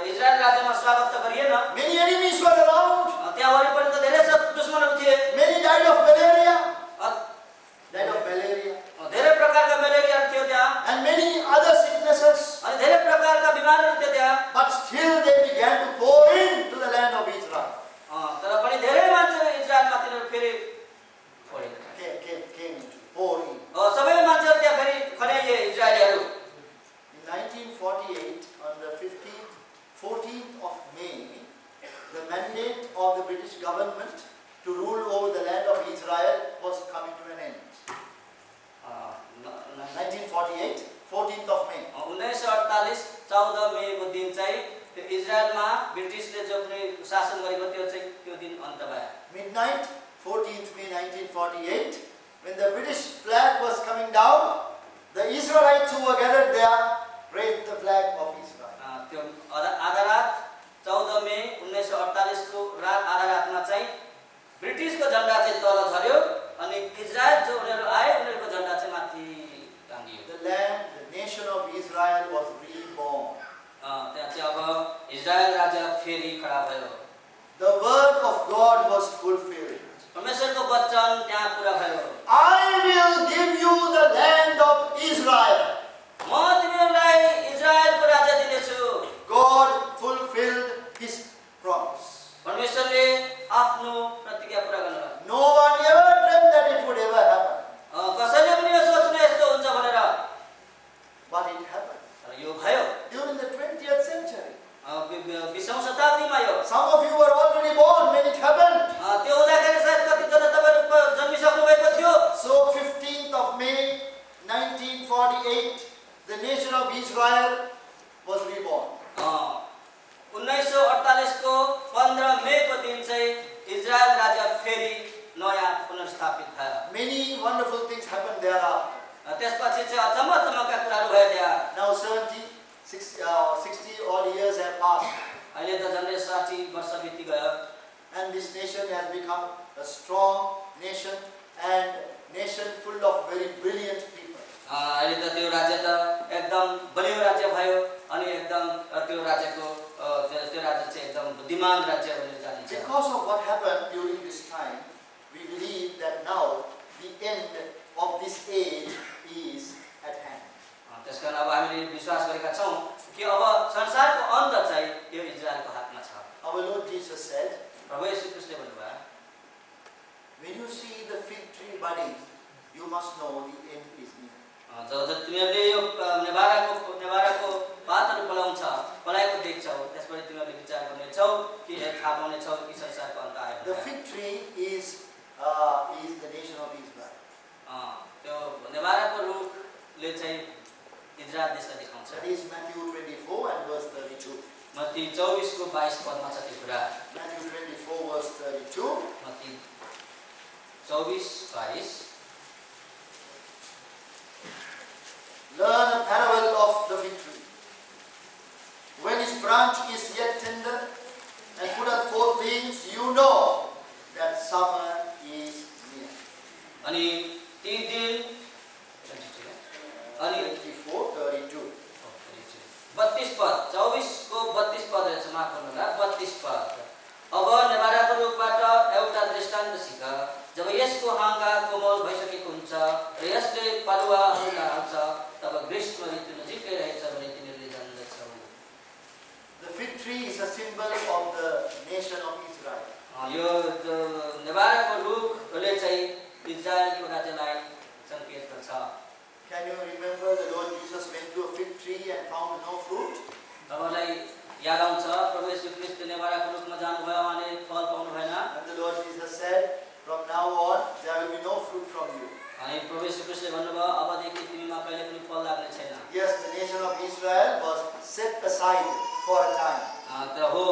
B: इजरायल राज्यमा स्वागत त गरिएन।
A: Many enemies were around.
B: त्यहाँ वरिपरि त धेरै दुश्मनहरू थिए।
A: Many died of malaria.
B: धेरै प्रकारका मलेरियाहरू थियो त्यहाँ।
A: And many other sicknesses.
B: अनि धेरै प्रकारका बिमारहरू थियो त्यहाँ।
A: But still they began to pour into the land of Israel.
B: तर पनि धेरै मान्छेहरू इजरायलमा तिनीहरू फेरि
A: Came into, poured in.
B: सबै मान्छेहरू त्यहाँ फेरि खनाइए इजरायलीहरू।
A: In 1948, on the 14th of May, the mandate of the British government to rule over the land of Israel was coming to an end. 1948, 14th of May.
B: 1948 14 मे को दिन चाहिँ त्यो इजरायलमा ब्रिटिसले जो पनि शासन गरेको त्यो चाहिँ त्यो दिन अन्त भयो।
A: Midnight, 14th May 1948, when the British flag was coming down, the Israelites who were gathered there raised the flag of Israel.
B: त्यो आधा रात 14 मे 1948 को रात आधा रातमा चाहिँ ब्रिटिसको झण्डा चाहिँ तल झर्यो अनि इजरायल जो उनीहरू आए उनीहरूको झण्डा चाहिँ माथि टाङ्गियो।
A: The land, the nation of Israel was reborn.
B: त्यहाँ चाहिँ अब इजरायल राज्य फेरि खडा भयो।
A: The word of God was fulfilled.
B: परमेश्वरको वचन त्यहाँ पूरा भयो।
A: I will give you the land of Israel.
B: म तिमीहरूलाई इजरायलको राज्य दिनेछु।
A: God fulfilled his promise.
B: परमेश्वरले आफ्नो प्रतिज्ञा पूरा गर्नुभयो।
A: No one ever dreamt that it would ever happen.
B: कसैले पनि यो सोच्ने यस्तो हुन्छ भनेर,
A: But it happened.
B: तर यो भयो
A: During the 20th century.
B: 20औं शताब्दीमा यो।
A: Some of you were already born when it happened.
B: त्यो हुँदाखेरि
A: 1948, the nation of Israel was reborn.
B: 1948 को 15 मई को दिन चाहिँ इजरायल राज्य फेरि नयाँ पुनर्स्थापित भयो।
A: Many wonderful things happened thereafter.
B: त्यसपछि चाहिँ अचम्मका कुराहरू भयो त्यहाँ।
A: Now 60 odd years have passed,
B: अहिले त झन्डै 60 वर्ष बिति गयो
A: and this nation has become a strong nation and nation full of very brilliant people.
B: अहिले त त्यो राज्य त एकदम बलियो राज्य भयो अनि एकदम त्यो राज्य चाहिँ एकदम बुद्धिमान राज्य भनेर जानिन्छ।
A: Because of what happened during this time, we believe that now the end of this age is at hand.
B: त्यसकारण अब हामीले विश्वास गरेका छौं कि अब संसारको अन्त चाहिँ यो इजरायलको हातमा छ।
A: Our Lord Jesus said,
B: प्रभु येशू ख्रीष्टले भन्नुभयो,
A: when you see the fig tree budding, you must know the end is near.
B: जब तिमीहरूले यो नेवाराको पातहरू पलाएको देख्छौ, त्यसपछि तिमीहरूले विचार गर्नेछौ कि थाहा पाउनेछौ कि संसारको अन्त आयो।
A: The fig tree is the nation of Israel.
B: त्यो नेवाराको रुखले चाहिँ इजरायल देशलाई देखाउँछ।
A: That is Matthew 24 and verse 32.
B: Matthew 24 को 22 पदमा छ त्यो कुरा।
A: Matthew 24 verse 32.
B: Matthew 24:22।
A: Learn a parable of the fig tree. When its branch is yet tender and putteth forth leaves, you know that summer is near.
B: अनि ती दिन अनि
A: 24:32.
B: 32 पद 24 को 32 पद रहेछ, माफ गर्नुहोला 32 पद। अब नेवाराको रुखबाट एउटा दृष्टान्त सिक, जब यसको हाँगा कोमल भइसकेको हुन्छ र यसले पालुवा हाल्छ, तब ग्रीष्म ऋतु नजिकै रहेछ भने तिमीहरूले जान्दछौ।
A: The fig tree is a symbol of the nation of Israel.
B: यो नेवाराको रुखले चाहिँ इजरायलको राज्यलाई संकेत गर्छ।
A: Can you remember the Lord Jesus went to a fig tree and found no fruit?
B: तपाईलाई याद आउँछ प्रभु येशू ख्रीष्ट नेवाराको रुखमा जानुभयो, उहाँले फल पाउनु भएन।
A: And the Lord Jesus said, from now on there will be no fruit from you.
B: अनि प्रभु येशू ख्रीष्टले भन्नुभयो, अबदेखि तिमीमा कहिले पनि फल लाग्ने छैन।
A: Yes, the nation of Israel was set aside for a time.
B: त हो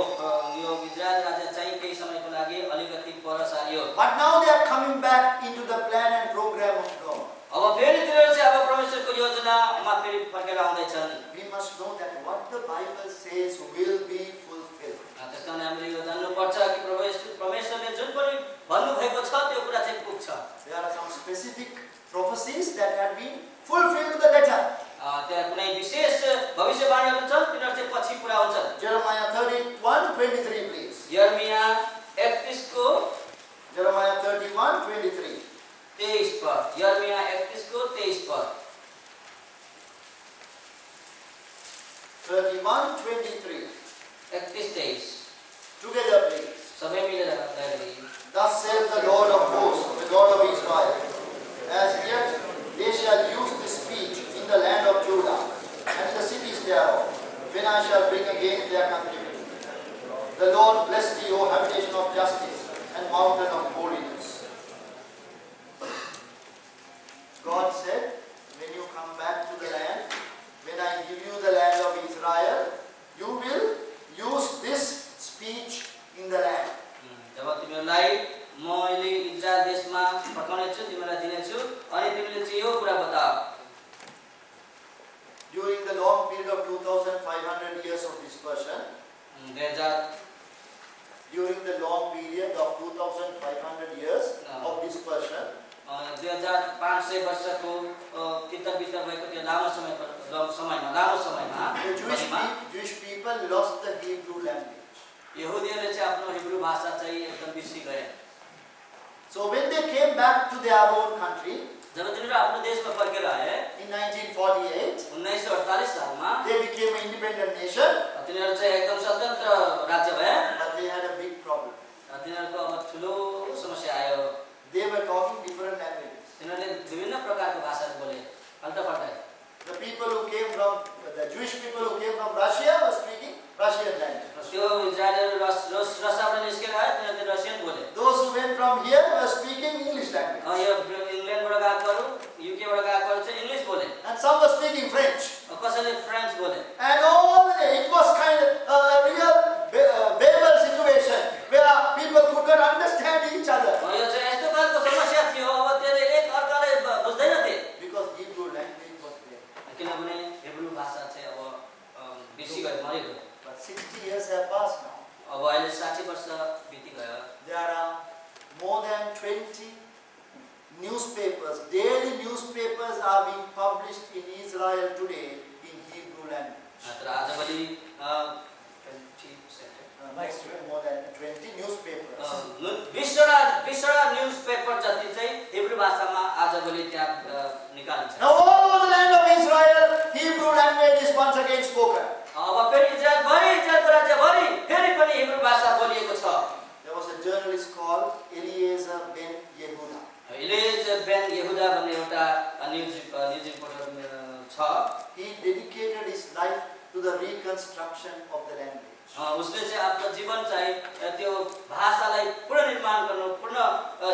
B: यो इजरायल राज्य चाहिँ केही समयको लागि अलिकति पर सारियो।
A: But now they are coming back into the plan and program of God.
B: अब फेरि तिनीहरू चाहिँ अब परमेश्वरको योजनामा फेरि फर्केर आउँदैछन्।
A: We must know that what the Bible says will be fulfilled.
B: त्यसकारण हामीले यो जान्नुपर्छ कि परमेश्वरले जुन पनि भन्नुभएको छ त्यो कुरा चाहिँ पुग्छ।
A: There are some specific prophecies that have been fulfilled to the letter.
B: त्यहाँ कुनै विशेष भविष्यवाणीहरू छन्, तिनीहरू चाहिँ पछि पुरा हुन्छन्।
A: Jeremiah 31:23 please.
B: यर्मिया 31 को
A: Jeremiah 31:23.
B: 23 पद। यर्मिया 31 को 23 पद।
A: 31:23.
B: 31-23
A: Together please.
B: सबै मिलेर गाइले।
A: Thus saith the Lord of hosts, the God of Israel, as yet they shall use this speech in the land of Judah and the cities thereof, when I shall bring again their captivity. The Lord bless thee, O habitation of justice and mountain of holiness. God said, when you come back to the land, when I give you the land of Israel, you will use this speech in the land.
B: जब तिमीहरूलाई मैले Israel देशमा फर्काउने छु, तिमीलाई दिने छु, अनि तिमीले चाहिँ यो कुरा बताऊ।
A: During the long period of 2,500 years of dispersion, during the long period of 2,500 years of dispersion,
B: 2500 वर्षको तितर-बितर भएको त्यो लामो समयमा
A: the Jewish people lost the Hebrew language.
B: यहुदीहरूले चाहिँ आफ्नो हिब्रू भाषा चाहिँ एकदम बिर्सि गए।
A: So when they came back to their own country,
B: जब तिनीहरू आफ्नो देशमा फर्केर आए
A: in 1948,
B: 1948 सालमा
A: they became an independent nation,
B: तिनीहरू चाहिँ एकदम स्वतन्त्र राज्य भए,
A: but they had a big problem.
B: तिनीहरूको अब ठुलो समस्या आयो।
A: They were talking different languages.
B: तिनीहरूले विभिन्न प्रकारको भाषाहरू बोले, अल्टा-पल्टा।
A: The Jewish people who came from Russia were speaking Russian language.
B: त्यो इजरायलहरू रसबाट निस्केर आए, तिनीहरूले रसियन बोले।
A: Those who went from here were speaking English language.
B: यो इङ्ल्यान्डबाट गएकोहरू, युकेबाट गएकोहरू चाहिँ इङ्ग्लिस बोले।
A: And some published in Israel today in Hebrew language.
B: तर आजभोलि 20
A: More than 20 newspapers.
B: 20वटा न्युजपेपर जति चाहिँ हिब्रू भाषामा आजभोलि त्यहाँ निकालिन्छ।
A: Now all over the land of Israel, Hebrew language is once again spoken.
B: अब फेरि इजरायलको राज्यभरि फेरि पनि हिब्रू भाषा बोलिएको छ।
A: There was a journalist called Eliezer ben Yehuda.
B: इलिएजर Ben यहुदा भन्ने एउटा न्युज रिपोर्टर छ।
A: He dedicated his life to the reconstruction of the language.
B: उसले चाहिँ आफ्नो जीवन चाहिँ त्यो भाषालाई पुनर्निर्माण गर्नु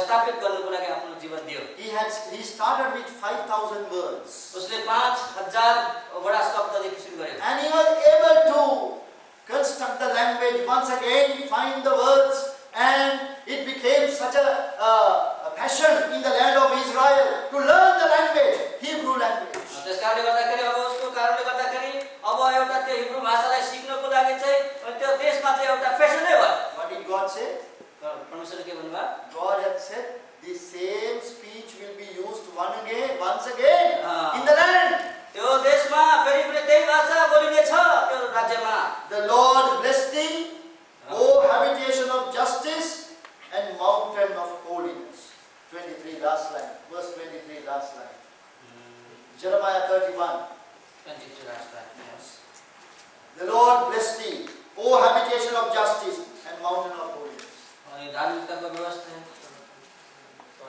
B: स्थापित गर्नुको लागि आफ्नो जीवन दियो।
A: He started with 5,000 words.
B: उसले 5000 वटा शब्ददेखि सुरु गर्यो।
A: And he was able to construct the language once again, find the words, and it became such a passion in the land of Israel to learn the language, Hebrew language.
B: त्यसकारणले गर्दाखेरि अब उसको कारणले गर्दाखेरि अब एउटा त्यो हिब्रू भाषालाई सिक्नको लागि चाहिँ त्यो देशमा चाहिँ एउटा फेसनै भयो।
A: What did God say?
B: परमेश्वरले के भन्नुभयो?
A: God had said the same speech will be used once again in the land.
B: त्यो देशमा फेरि पनि त्यही भाषा बोलिनेछ त्यो राज्यमा।
A: The Lord blessed thee, O habitation of justice and mountain of holiness. 23 last line, verse 23 last line. Jeremiah 31.
B: 22 last line. Yes.
A: The Lord bless thee, O habitation of justice and mountain of holiness.
B: अनि धार्मिकताको व्यवस्था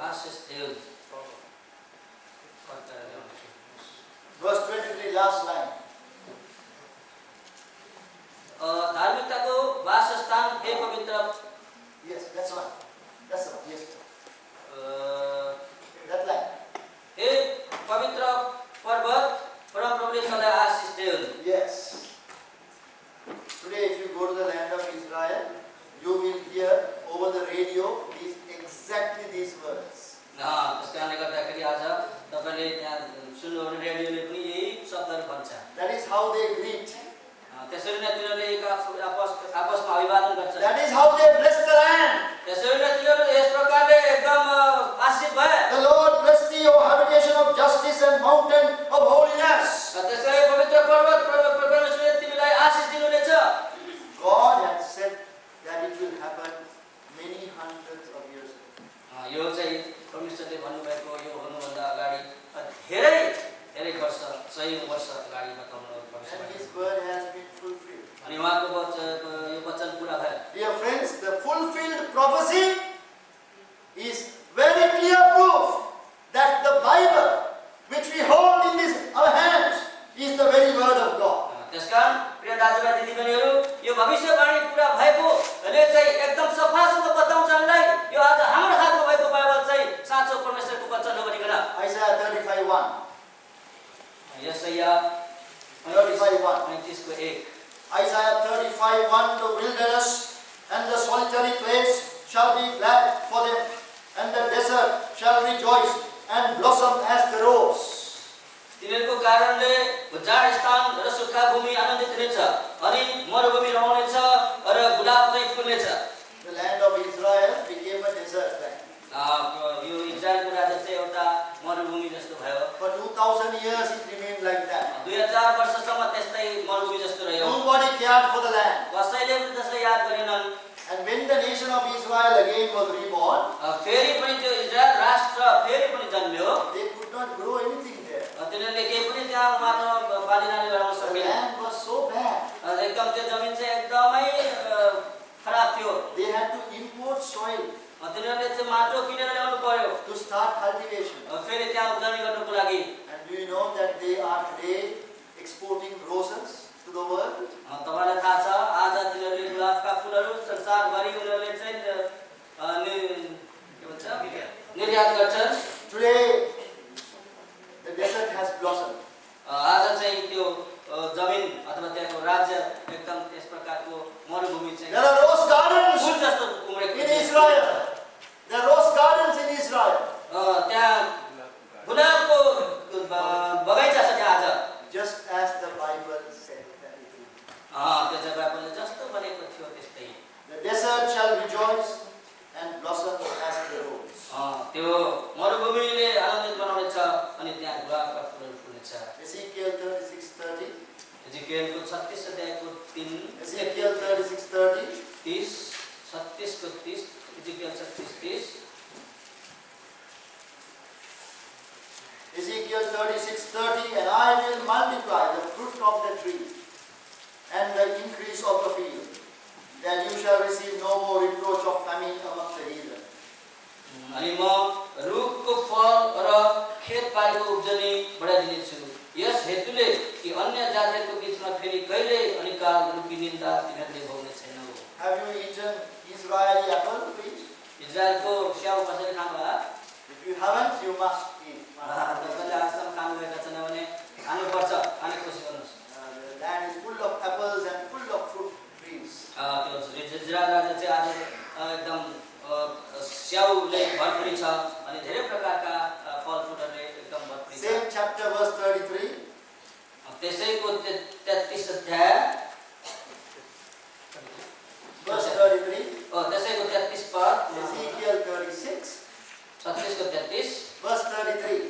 B: आशिष देऊ।
A: Verse 23 last line.
B: धार्मिकताको वासस्थान हे पवित्र।
A: Yes, that's one. Yes. That line.
B: हे पवित्र पर्वत परमप्रभुले सधैँ आशिष देऊ।
A: Yes. Today, if you go to the land of Israel, you will hear over the radio exactly these words.
B: त्यसकारणले गर्दाखेरि आज तपाईले त्यहाँ सुन्नुहुने रेडियोले पनि यही शब्दहरू भन्छ।
A: That is how they greet.
B: त्यसरी नै तिनीहरूले आपसमा अभिवादन गर्छ।
A: That is how they bless the land.
B: त्यसरी नै तिनीहरू यस प्रकारले एकदम आशिष भए।
A: The Lord bless thee, O habitation of justice and mountain of holiness.
B: त्यसकारण पवित्र पर्वत परमेश्वरले तिमीलाई आशिष दिनुहुनेछ।
A: God had said that it will happen many hundreds of years ago.
B: यो चाहिँ परमेश्वरले भन्नुभएको यो हुनुभन्दा अगाडि धेरै वर्ष 100 वर्ष अगाडि बताउनु पर्छ।
A: And his word has been fulfilled.
B: अनि उहाँको यो वचन पूरा भयो।
A: Dear friends, the fulfilled prophecy is very clear proof that the Bible, which we hold in our hands, is the very word of God.
B: त्यसकारण प्रिय दाजुभाइ दिदीबहिनीहरू यो भविष्यवाणी पूरा भएकोले चाहिँ एकदम सफासँग बताउँछ हामीलाई यो आज हाम्रो हातमा भएको बाइबल चाहिँ साँचो परमेश्वरको वचन हो भनिकन।
A: Isaiah 35:1.
B: यशाया
A: 35:1.
B: 35 को 1।
A: Isaiah 35:1. The wilderness and the solitary place shall be glad for them, and the desert shall rejoice and blossom as the rose.
B: तिनीहरूको कारणले जाड स्थान र सुक्खा भूमि आनन्दित हुनेछ अनि मरुभूमि रमाउनेछ र गुलाब चाहिँ फुल्नेछ।
A: The land of Israel became a desert land.
B: यो इजरायलको राज्य चाहिँ एउटा मरुभूमि जस्तो भयो।
A: For 2000 years it remained like that.
B: 2000 वर्षसम्म त्यस्तै मरुभूमि जस्तो रह्यो।
A: Nobody cared for the land.
B: कसैले पनि त्यसलाई याद गरेनन्।
A: And when the nation of Israel again was reborn,
B: फेरि पनि त्यो इजरायल राष्ट्र फेरि पनि जन्मियो।
A: they could not grow anything there.
B: तिनीहरूले केही पनि त्यहाँ मात्र बालीनाली लगाउन
A: The
B: सकेन।
A: land was so bad.
B: एकदम त्यो जमिन चाहिँ एकदमै खराब थियो।
A: They had to import soil
B: तिनीहरूले चाहिँ माटो किनेर ल्याउनु पर्यो
A: to start cultivation.
B: फेरि त्यहाँ उब्जनी गर्नुको लागि।
A: And do you know that they are today exporting roses to the world?
B: तपाईलाई थाहा छ आज तिनीहरूले गुलाबका फुलहरू संसारभरि उनीहरूले चाहिँ के भन्छ निर्यात गर्छन्।
A: Today the desert has blossomed.
B: आज चाहिँ त्यो जमिन अथवा त्यहाँको राज्य एकदम त्यस प्रकारको मरुभूमि हुन्छ।
A: Ezekiel 36:30.
B: एजेकियलको 36 अध्यायको 3
A: Ezekiel 36:30.
B: 30 36 को 30 Ezekiel 36:30
A: Ezekiel 36:30. And I will multiply the fruit of the tree and the increase of the field, that you shall receive no more reproach of famine among the heathen.
B: अनि म रुखको फल र खेतबारीको उब्जनी बढाइदिनेछु, यस हेतुले कि अन्य जातिहरूको बीचमा फेरि कहिले अनिकाल रूपी निन्दा तिमीहरूले भोग्ने छैनौ।
A: Have you eaten Israeli apple, please?
B: इजरायलको स्याउ कसैले खानुभयो?
A: If you haven't, you must eat.
B: तपाईले आजसम्म खानुभएका छैन भने खानुपर्छ, खाने कोसिस गर्नुहोस्।
A: The land is full of apples and full of fruit trees.
B: त्यो इजरायल राज्य चाहिँ आज एकदम स्याउले भरपूरी छ अनि धेरै प्रकारका फलफुलहरूले एकदम भरपूरी छ।
A: Same chapter, verse 33.
B: त्यसैको 33 अध्याय
A: Verse 33.
B: त्यसैको 33 पद
A: Ezekiel 36.
B: 36 को 33
A: Verse 33.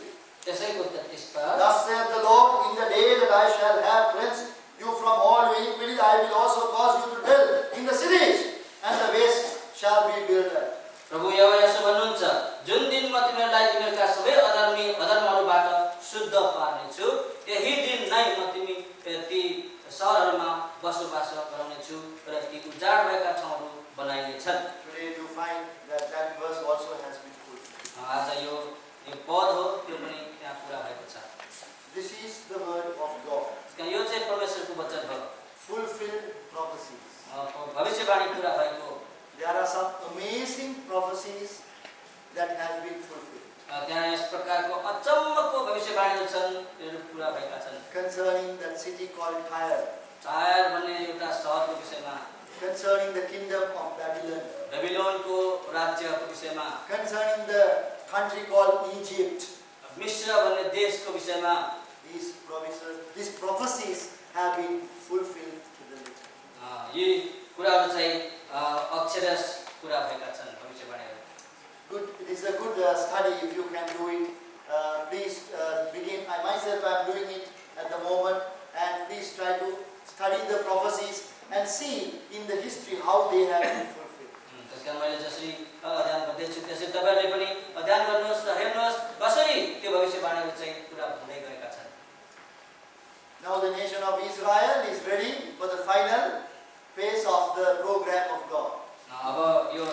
B: त्यसैको 33 पद
A: Thus saith the Lord, in the day that I shall have cleansed you from all your iniquity, I will also cause you to dwell in the cities, and the waste shall be builded.
B: प्रभु यहोवा यसो भन्नुहुन्छ, जुन दिन म तिमीहरूलाई तिमीहरूका सबै अधर्महरूबाट शुद्ध पार्नेछु, त्यही दिन नै म तिमी ती सहरहरूमा बसोबास गराउनेछु र ती उजाड भएका ठाउँहरू बनाइनेछन्।
A: Today you find that that verse also has been fulfilled.
B: आज यो पद हो, त्यो पनि त्यहाँ पूरा भएको छ।
A: This is the word of God.
B: यो चाहिँ परमेश्वरको वचन हो,
A: Fulfilled prophecies.
B: भविष्यवाणी पूरा भएको।
A: There are some amazing prophecies that have been fulfilled.
B: त्यहाँ यस प्रकारको अचम्मको भविष्यवाणीहरू छन्, त्यो पूरा भएका छन्।
A: Concerning that city called Tyre.
B: Tyre भन्ने एउटा सहरको विषयमा,
A: Concerning the kingdom of Babylon.
B: बेबिलोनको राज्यको विषयमा,
A: Concerning the country called Egypt.
B: मिस्र भन्ने देशको विषयमा
A: These prophecies have been fulfilled to the letter.
B: यी कुराहरू चाहिँ अक्षरश पूरा भएका छन् भविष्यवाणीहरू।
A: Good. It is a good study if you can do it. Please begin. I myself am doing it at the moment, and please try to study the prophecies and see in the history how they have been fulfilled.
B: त्यसकारण मैले जसरी अध्ययन गर्दैछु त्यसरी तपाईहरुले पनि अध्ययन गर्नुहोस् र हेर्नुहोस् कसरी त्यो भविष्यवाणीहरू चाहिँ पूरा हुँदै गएका छन्।
A: Now the nation of Israel is ready for the final phase of the program of God.
B: अब यो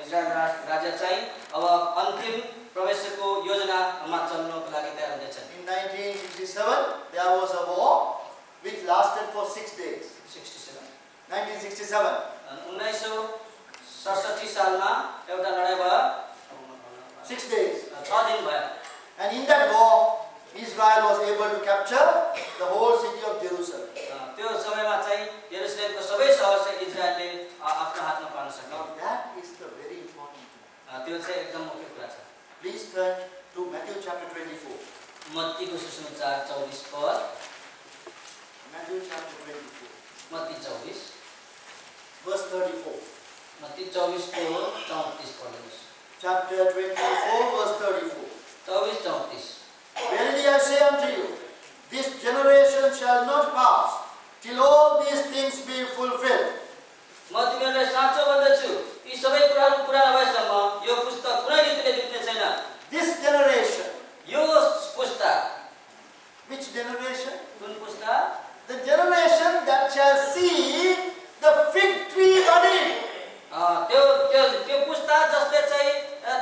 B: इजरायल राज्य चाहिँ अब अन्तिम परमेश्वरको योजनामा चल्नको लागि तयार हुँदैछन्।
A: In 1967 there was a war which lasted for 6 days. 1967.
B: 1967 सालमा एउटा लडाई भयो,
A: 6 days.
B: 6 दिन भयो।
A: And in that war, Israel was able to capture the whole city of Jerusalem.
B: त्यो समयमा चाहिँ यरुशलेमको सबै सहर चाहिँ इजरायलले आफ्नो हातमा पार्न सक्यो।
A: Now that is the very important thing.
B: त्यो चाहिँ एकदम मुख्य कुरा छ।
A: Please turn to Matthew chapter 24.
B: मत्तीको सुसमाचार 24 पद।
A: Matthew chapter 24.
B: Matthew 24
A: verse 34.
B: Matthew 24 को 34 पढ्नुहोस्।
A: Chapter 24 verse 34.
B: 24-34
A: Verily I say unto you, this generation shall not pass till all these things be fulfilled.
B: म तिमीहरूलाई साँचो भन्दछु, यी सबै कुराहरू पूरा नभएसम्म यो पुस्तक कुनै रीतिले बित्ने छैन।
A: This generation.
B: यो पुस्तक।
A: Which generation?
B: कुन पुस्तक?
A: The generation that shall see the fig tree budding.
B: त्यो पुस्तक जसले चाहिँ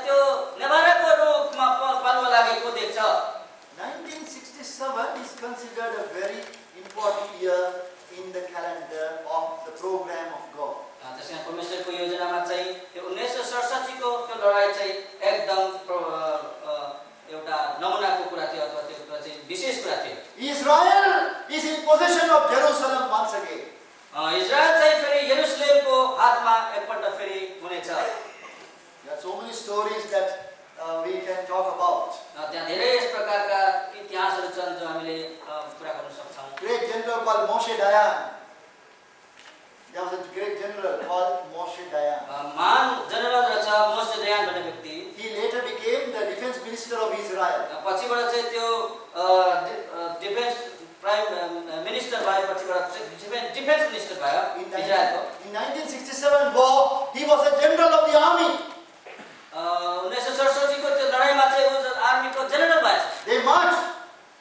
B: त्यो नेभाराको रुखमा फल्न लागेको देख्छ।
A: 1967 is considered a very important year in the calendar of the program of God.
B: त्यसैले परमेश्वरको योजनामा चाहिँ त्यो 1967 को त्यो लडाई चाहिँ एकदम एउटा नमुनाको कुरा थियो अथवा त्यो कुरा चाहिँ विशेष कुरा थियो।
A: Israel is in possession of Jerusalem once again.
B: Israel चाहिँ फेरि यरुशलेमको हातमा एकपल्ट फेरि हुनेछ।
A: There are so many stories that we can talk about.
B: त्यहाँ धेरै यस प्रकारका इतिहासहरू छन् जो हामीले कुरा गर्न सक्छौं।
A: Great general called Moshe Dayan. There was a great general called Moshe Dayan.
B: महान जनरल रहेछ मोशे दयान भन्ने व्यक्ति।
A: He later became the defense minister of Israel.
B: पछिबाट चाहिँ त्यो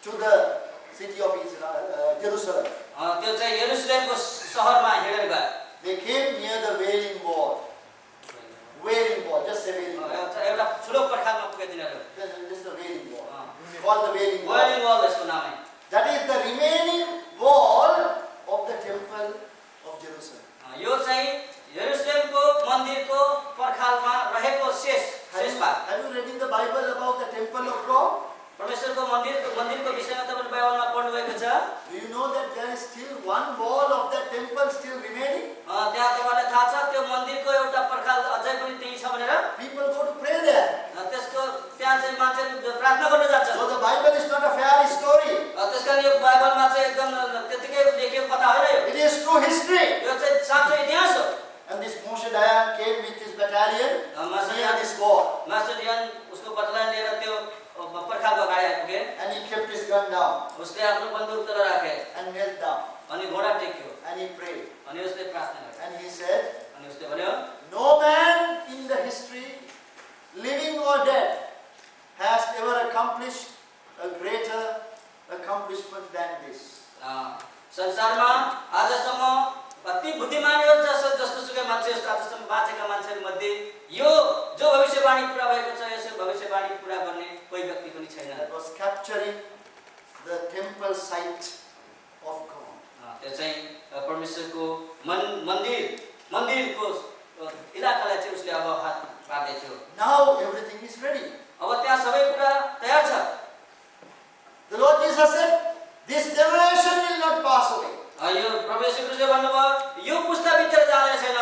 A: to the city of Israel, Jerusalem.
B: त्यो चाहिँ यरुशलेमको शहरमा हिँडेर गए।
A: They came near the Wailing Wall. Wailing Wall, just say Wailing Wall.
B: एउटा ठुलो पर्खालमा पुगे तिनीहरू।
A: Just the Wailing Wall. Called the Wailing Wall.
B: Wailing Wall यसको नाम है।
A: That is the remaining wall of the temple of Jerusalem.
B: यो चाहिँ यरुशलेमको मन्दिरको पर्खालमा रहेको शेष भाग।
A: Have you read in the Bible about the temple of God?
B: परमेश्वरको मन्दिरको विषयमा तपाईले बाइबलमा पढ्नु भएको छ?
A: Do you know that there is still one wall of that temple still remaining?
B: त्यहाँ तपाईलाई थाहा छ त्यो मन्दिरको एउटा पर्खाल अझै पनि त्यही छ भनेर?
A: People go to pray there.
B: त्यसको त्यहाँ चाहिँ मान्छेले प्रार्थना गर्न जान्छ।
A: So the Bible is not a fairy story.
B: त्यसकारण यो बाइबलमा चाहिँ एकदम त्यतिकै लेखिएको कथा होइन यो।
A: It is true history.
B: यो चाहिँ साँचो इतिहास हो।
A: And this Moshe Dayan came with his battalion near this wall.
B: मास्टरडियन उसको बटालियन लिएर त्यो पर्खालको अगाडि आइपुगे।
A: And he kept his gun down.
B: उसले आफ्नो बन्दुक तल राखे
A: and knelt down.
B: अनि घोडा टेक्यो
A: And he prayed.
B: अनि उसले प्रार्थना गरे।
A: And he said,
B: अनि उसले भन्यो,
A: no man in the history, living or dead, has ever accomplished a greater accomplishment than this.
B: संसारमा आजसम्म अति बुद्धिमानीहरू जस्तो सुकै मान्छे आजसम्म बाँचेका मान्छेहरू मध्ये यो जो भविष्यवाणी पूरा भएको छ यसो भविष्यवाणी पूरा गर्ने कोही व्यक्ति पनि छैन।
A: That was capturing the temple site of God.
B: त्यो चाहिँ परमेश्वरको मन्दिरको इलाकालाई चाहिँ उसले अब हात पार्दै थियो।
A: Now everything is ready.
B: अब त्यहाँ सबै कुरा तयार छ।
A: The Lord Jesus said, this generation will not pass away.
B: यो प्रभु येशू ख्रीष्टले भन्नुभयो यो पुस्ता भित्र जाने छैन।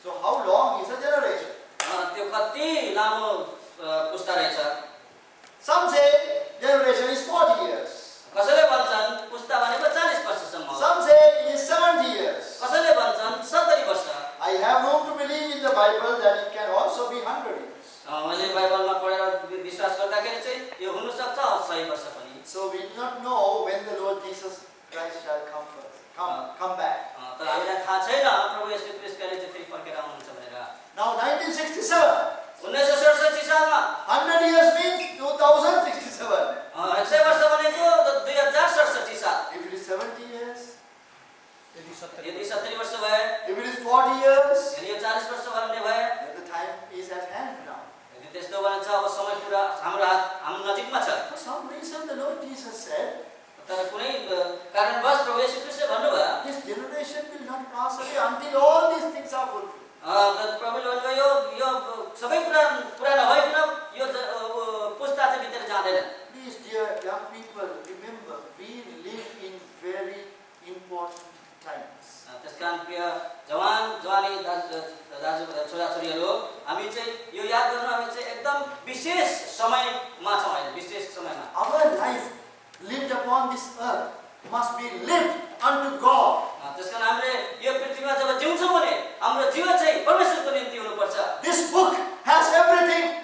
A: So how long is a generation?
B: त्यो कति लामो पुस्ता रहेछ?
A: Some say generation is 40 years.
B: कसैले भन्छन् पुस्ता भनेको 40 वर्षसम्म।
A: Some say it is 70 years.
B: कसैले भन्छन् 70 वर्ष।
A: I have room to believe in the Bible that it can also be 100 years.
B: मैले बाइबलमा पढेर विश्वास गर्दाखेरि चाहिँ यो हुन सक्छ 100 वर्ष पनि।
A: So we do not know when the Lord Jesus Christ shall come first. Come back.
B: तर हामीलाई थाहा छैन प्रभु येशू ख्रीष्ट कहिले चाहिँ फेरि फर्केर आउनुहुन्छ भनेर।
A: Now 1967.
B: 1967 सालमा
A: 100 years means 2067.
B: 100 वर्ष भनेको 2067 साल।
A: If it is 70 years,
B: यदि 70 वर्ष भए,
A: if it is 40 years,
B: यदि यो 40 वर्ष भन्ने भए,
A: then the time is at hand now.
B: यदि त्यस्तो भने चाहिँ अब समय पुरा हाम्रो नजिकमा छ।
A: For some reason the Lord Jesus said,
B: तर कुनै कारणवश प्रभु येशू ख्रीष्टले भन्नुभयो
A: this generation will not pass away until all these things are fulfilled.
B: प्रभुले भन्नुभयो यो सबै कुरा पुरा नभइकन यो पुस्ता चाहिँ भित्र जाँदैन।
A: Please, dear young people, remember we live in very important times.
B: त्यसकारण प्रिय जवानी दाजु छोराछोरीहरू हामी चाहिँ यो याद गर्नु हामी चाहिँ एकदम विशेष समयमा छौँ हैन, विशेष समयमा।
A: Our life lived upon this earth must be lived unto God.
B: त्यसकारण हामीले यो पृथ्वीमा जब जिउँछौँ भने हाम्रो जीवन चाहिँ परमेश्वरको निम्ति हुनुपर्छ।
A: This book has everything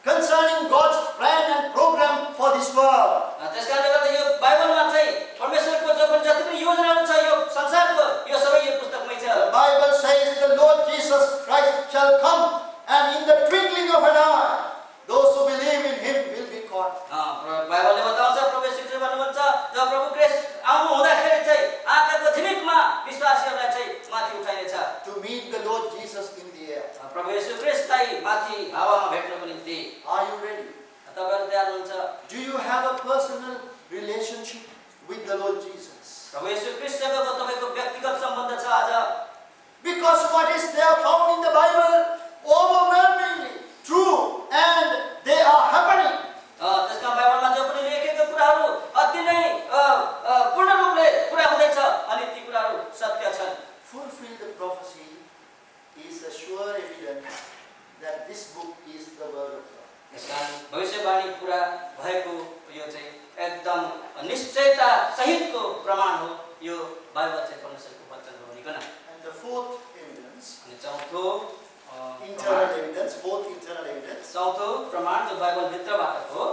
A: concerning God's plan and program for this world.
B: त्यसकारणले गर्दा यो बाइबलमा चाहिँ परमेश्वरको जति पनि योजनाहरू छ यो संसारको यो सबै यो पुस्तकमै छ।
A: The Bible says the Lord Jesus Christ shall come, and in the twinkling of an eye, those who believe in Him will be caught.
B: बाइबलले बताउँछ प्रभु येशू ख्रीष्टले भन्नुहुन्छ जब प्रभु ख्रीष्ट आउनु हुँदाखेरि चाहिँ आँखाको झिमिकमा विश्वासीहरूलाई चाहिँ माथि उठाइनेछ।
A: To meet the Lord Jesus in the air.
B: प्रभु येशू ख्रीष्टलाई माथि हावामा भेट्नको निम्ति।
A: Are you ready?
B: तपाईहरु तयार हुनुहुन्छ?
A: Do you have a personal relationship with the Lord Jesus?
B: प्रभु येशू ख्रीष्टसँग तपाईको व्यक्तिगत सम्बन्ध छ आज?
A: Because what is there found in the Bible overwhelmingly true and they are happening.
B: त्यसका बाइबलमा जो पनि लेखेको कुराहरू अति नै पूर्ण रूपले पूरा हुँदैछ अनि ती कुराहरू सत्य छन्।
A: Fulfill the prophecy is a sure evidence that this book is the word of God.
B: त्यसकारण भविष्यवाणी पूरा भएको यो चाहिँ एकदम निश्चयता सहितको प्रमाण हो यो बाइबल चाहिँ परमेश्वरको वचन हो भनिकन।
A: And the fourth evidence,
B: अनि चौथो
A: internal evidence, fourth internal evidence
B: चौथो प्रमाण जो बाइबल भित्रबाट हो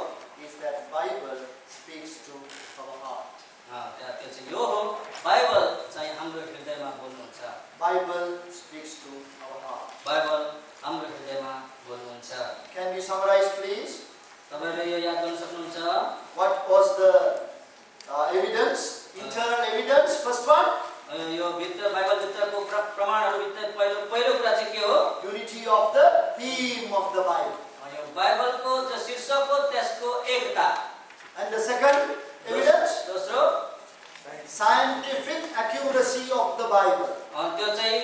A: is that Bible speaks to our heart.
B: त्यो चाहिँ यो हो बाइबल चाहिँ हाम्रो हृदयमा बोल्नुहुन्छ।
A: Bible speaks to our heart.
B: Bible हाम्रो हृदयमा बोल्नुहुन्छ।
A: Can we summarize please?
B: तपाईले यो याद गर्न सक्नुहुन्छ?
A: What was the Second evidence,
B: दोस्रो
A: scientific accuracy of the Bible.
B: त्यो चाहिँ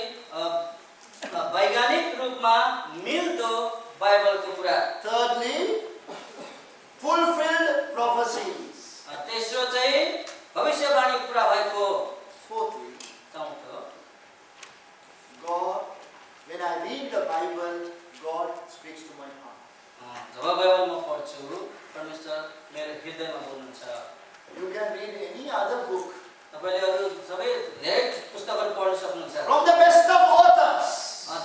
B: वैज्ञानिक रूपमा मिल्दो बाइबलको कुरा।
A: Thirdly, fulfilled prophecies.
B: तेस्रो चाहिँ भविष्यवाणी पूरा भएको।
A: Fourthly,
B: चौथो
A: God, when I read the Bible, God speaks to my heart.
B: जब बाइबल म पढ्छु परमेश्वर मेरो हृदयमा बोल्नुहुन्छ।
A: You can read any other book
B: तपाईले अरु सबै धेरै पुस्तकहरु पढ्न सक्नुहुन्छ।
A: from the best of authors.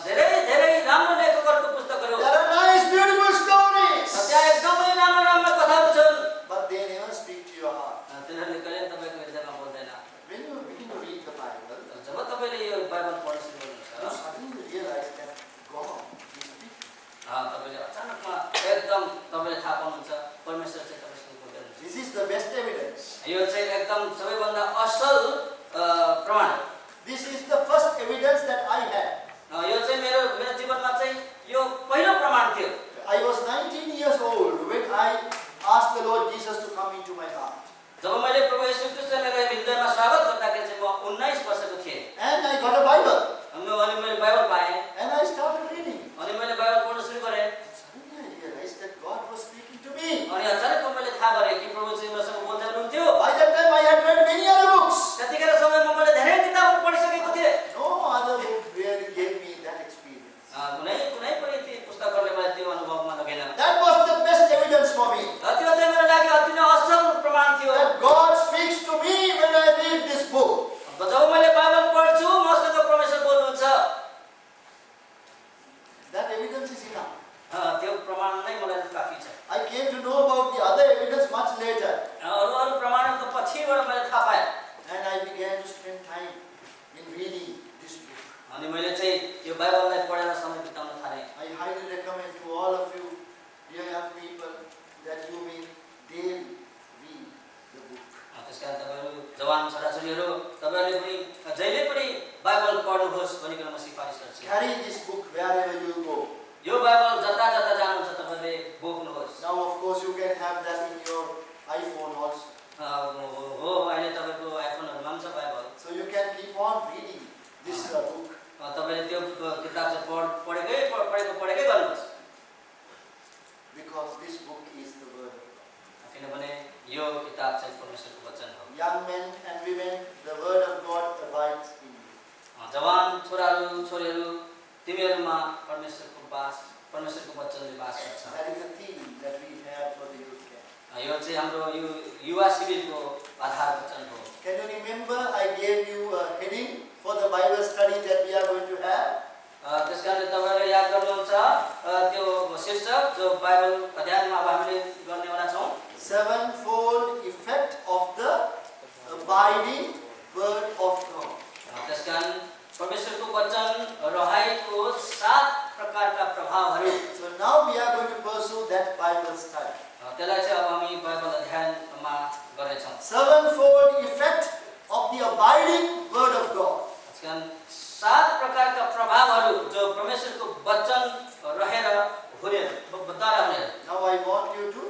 B: धेरै धेरै राम्रो लेखकहरुको पुस्तकहरु।
A: There are nice, beautiful stories,
B: त्यहाँ एकदमै राम्रो राम्रो कथाहरु छन्।
A: but they never speak to your heart.
B: तिनीहरुले कहिले तपाईको हृदयमा बोल्दैन।
A: When you begin to read the Bible,
B: जब तपाईले यो बाइबल पढ्न सुरु
A: you
B: गर्नुहुन्छ
A: suddenly realize that God is speaking.
B: तपाईले अचानकमा एकदम तपाईले थाहा पाउनुहुन्छ परमेश्वर चाहिँ तपाईसँग बोल्दैछ।
A: This is the best evidence.
B: यो चाहिँ एकदम सबैभन्दा असल प्रमाण।
A: This is the first evidence that I had.
B: यो चाहिँ मेरो जीवनमा चाहिँ यो पहिलो प्रमाण थियो।
A: I was 19 years old when I asked the Lord Jesus to come into my heart.
B: जब मैले प्रभु येशू ख्रीष्ट मेरो हृदयमा स्वागत गर्दाखेरि चाहिँ म 19 वर्षको थिएँ।
A: And I got a Bible.
B: अनि मैले बाइबल पाएँ।
A: And I started reading.
B: अनि मैले बाइबल पढ्न सुरु गरेँ।
A: Suddenly I realized that God was speaking to me.
B: अनि अचानक मैले थाहा गरेँ कि प्रभु चाहिँ मसँग बोल्दै हुनुहुन्थ्यो।
A: By that time I had read many other books.
B: त्यतिखेर समयमा मैले धेरै किताबहरू पढिसकेको थिएँ।
A: No other book really gave me that experience.
B: कुनै पनि ती पुस्तकहरूले मलाई त्यो अनुभवमा लगेन।
A: That was the best evidence for me.
B: त्यो चाहिँ मेरो लागि अति नै असल प्रमाण थियो।
A: That God speaks to me when I read this book.
B: जब मैले बाइबल पढ्छु मसँग परमेश्वर बोल्नुहुन्छ।
A: That evidence is enough.
B: त्यो प्रमाण नै मलाई काफी छ।
A: I came to know about the other evidence much later.
B: अरु प्रमाणहरु त पछिबाट मैले थाहा पाएँ।
A: And I began to spend time in reading this book.
B: अनि मैले चाहिँ यो बाइबललाई पढेर समय बिताउन थालेँ।
A: I highly recommend to all of you, dear young people, that you may daily read the book.
B: त्यसकारण तपाईहरु जवान छोराछोरीहरु तपाईहरुले पनि जहिले पनि बाइबल पढ्नुहोस् भनिकन म सिफारिस गर्छु।
A: Carry this book wherever you go.
B: यो बाइबल जता जता जानुहुन्छ तपाईले बोक्नुहोस्।
A: Now of course you can have that in your iPhone also.
B: हो अहिले तपाईको आइफोनहरुमा पनि छ Bible.
A: So you can keep on reading this book.
B: तपाईले त्यो किताब चाहिँ पढेकै गर्नुहोस्।
A: Because this book is the word of God.
B: किनभने यो किताब चाहिँ परमेश्वरको वचन हो।
A: Young men and women, the word of God abides in you.
B: जवान छोराहरु छोरीहरु तिमीहरुमा परमेश्वरको वचनले वास गर्छ।
A: That is the theme that we have for the youth camp.
B: यो चाहिँ हाम्रो युवा शिविरको आधार वचन हो।
A: Can you remember I gave you a heading for the Bible study that we are going to have?
B: त्यसकारणले तपाईहरुले याद गर्नुहुन्छ त्यो शीर्षक जो बाइबल अध्ययनमा अब हामीले गर्नेवाला छौं।
A: Sevenfold effect of the abiding word of God.
B: त्यसकारण परमेश्वरको वचन रहेको 7 प्रकारका प्रभावहरू।
A: So now we are going to pursue that Bible study.
B: त्यसलाई चाहिँ अब हामी बाइबल अध्ययनमा गर्नेछौं।
A: Sevenfold effect of the abiding word of God.
B: त्यसकारण 7 प्रकारका प्रभावहरू जो परमेश्वरको वचन रहेर हुने द्वारा हुने।
A: Now I want you to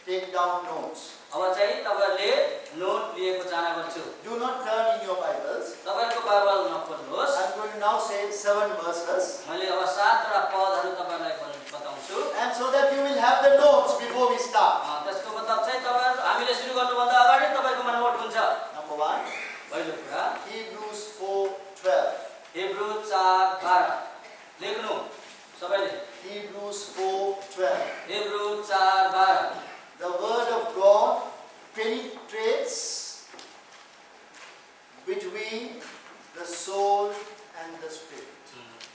A: take down notes.
B: अब चाहिँ तपाईहरुले नोट लिएको चाहना गर्छु।
A: Do not turn in your Bibles.
B: तपाईहरुको Bible नखोल्नुहोस्।
A: I'm going to now say 7 verses.
B: मैले अब 7 वटा पदहरू तपाईहरुलाई बताउँछु।
A: And so that you will have the notes before we start.
B: त्यसको मतलब चाहिँ तपाईहरु हामीले सुरु गर्नुभन्दा अगाडि तपाईहरुकोमा नोट हुन्छ।
A: Number 1.
B: पहिलो कुरा
A: Hebrews 4:12.
B: हिब्रू 4:12 लेख्नु सबैले।
A: Hebrews 4:12.
B: Hebrew 4:12
A: The word of God penetrates between the soul and the spirit.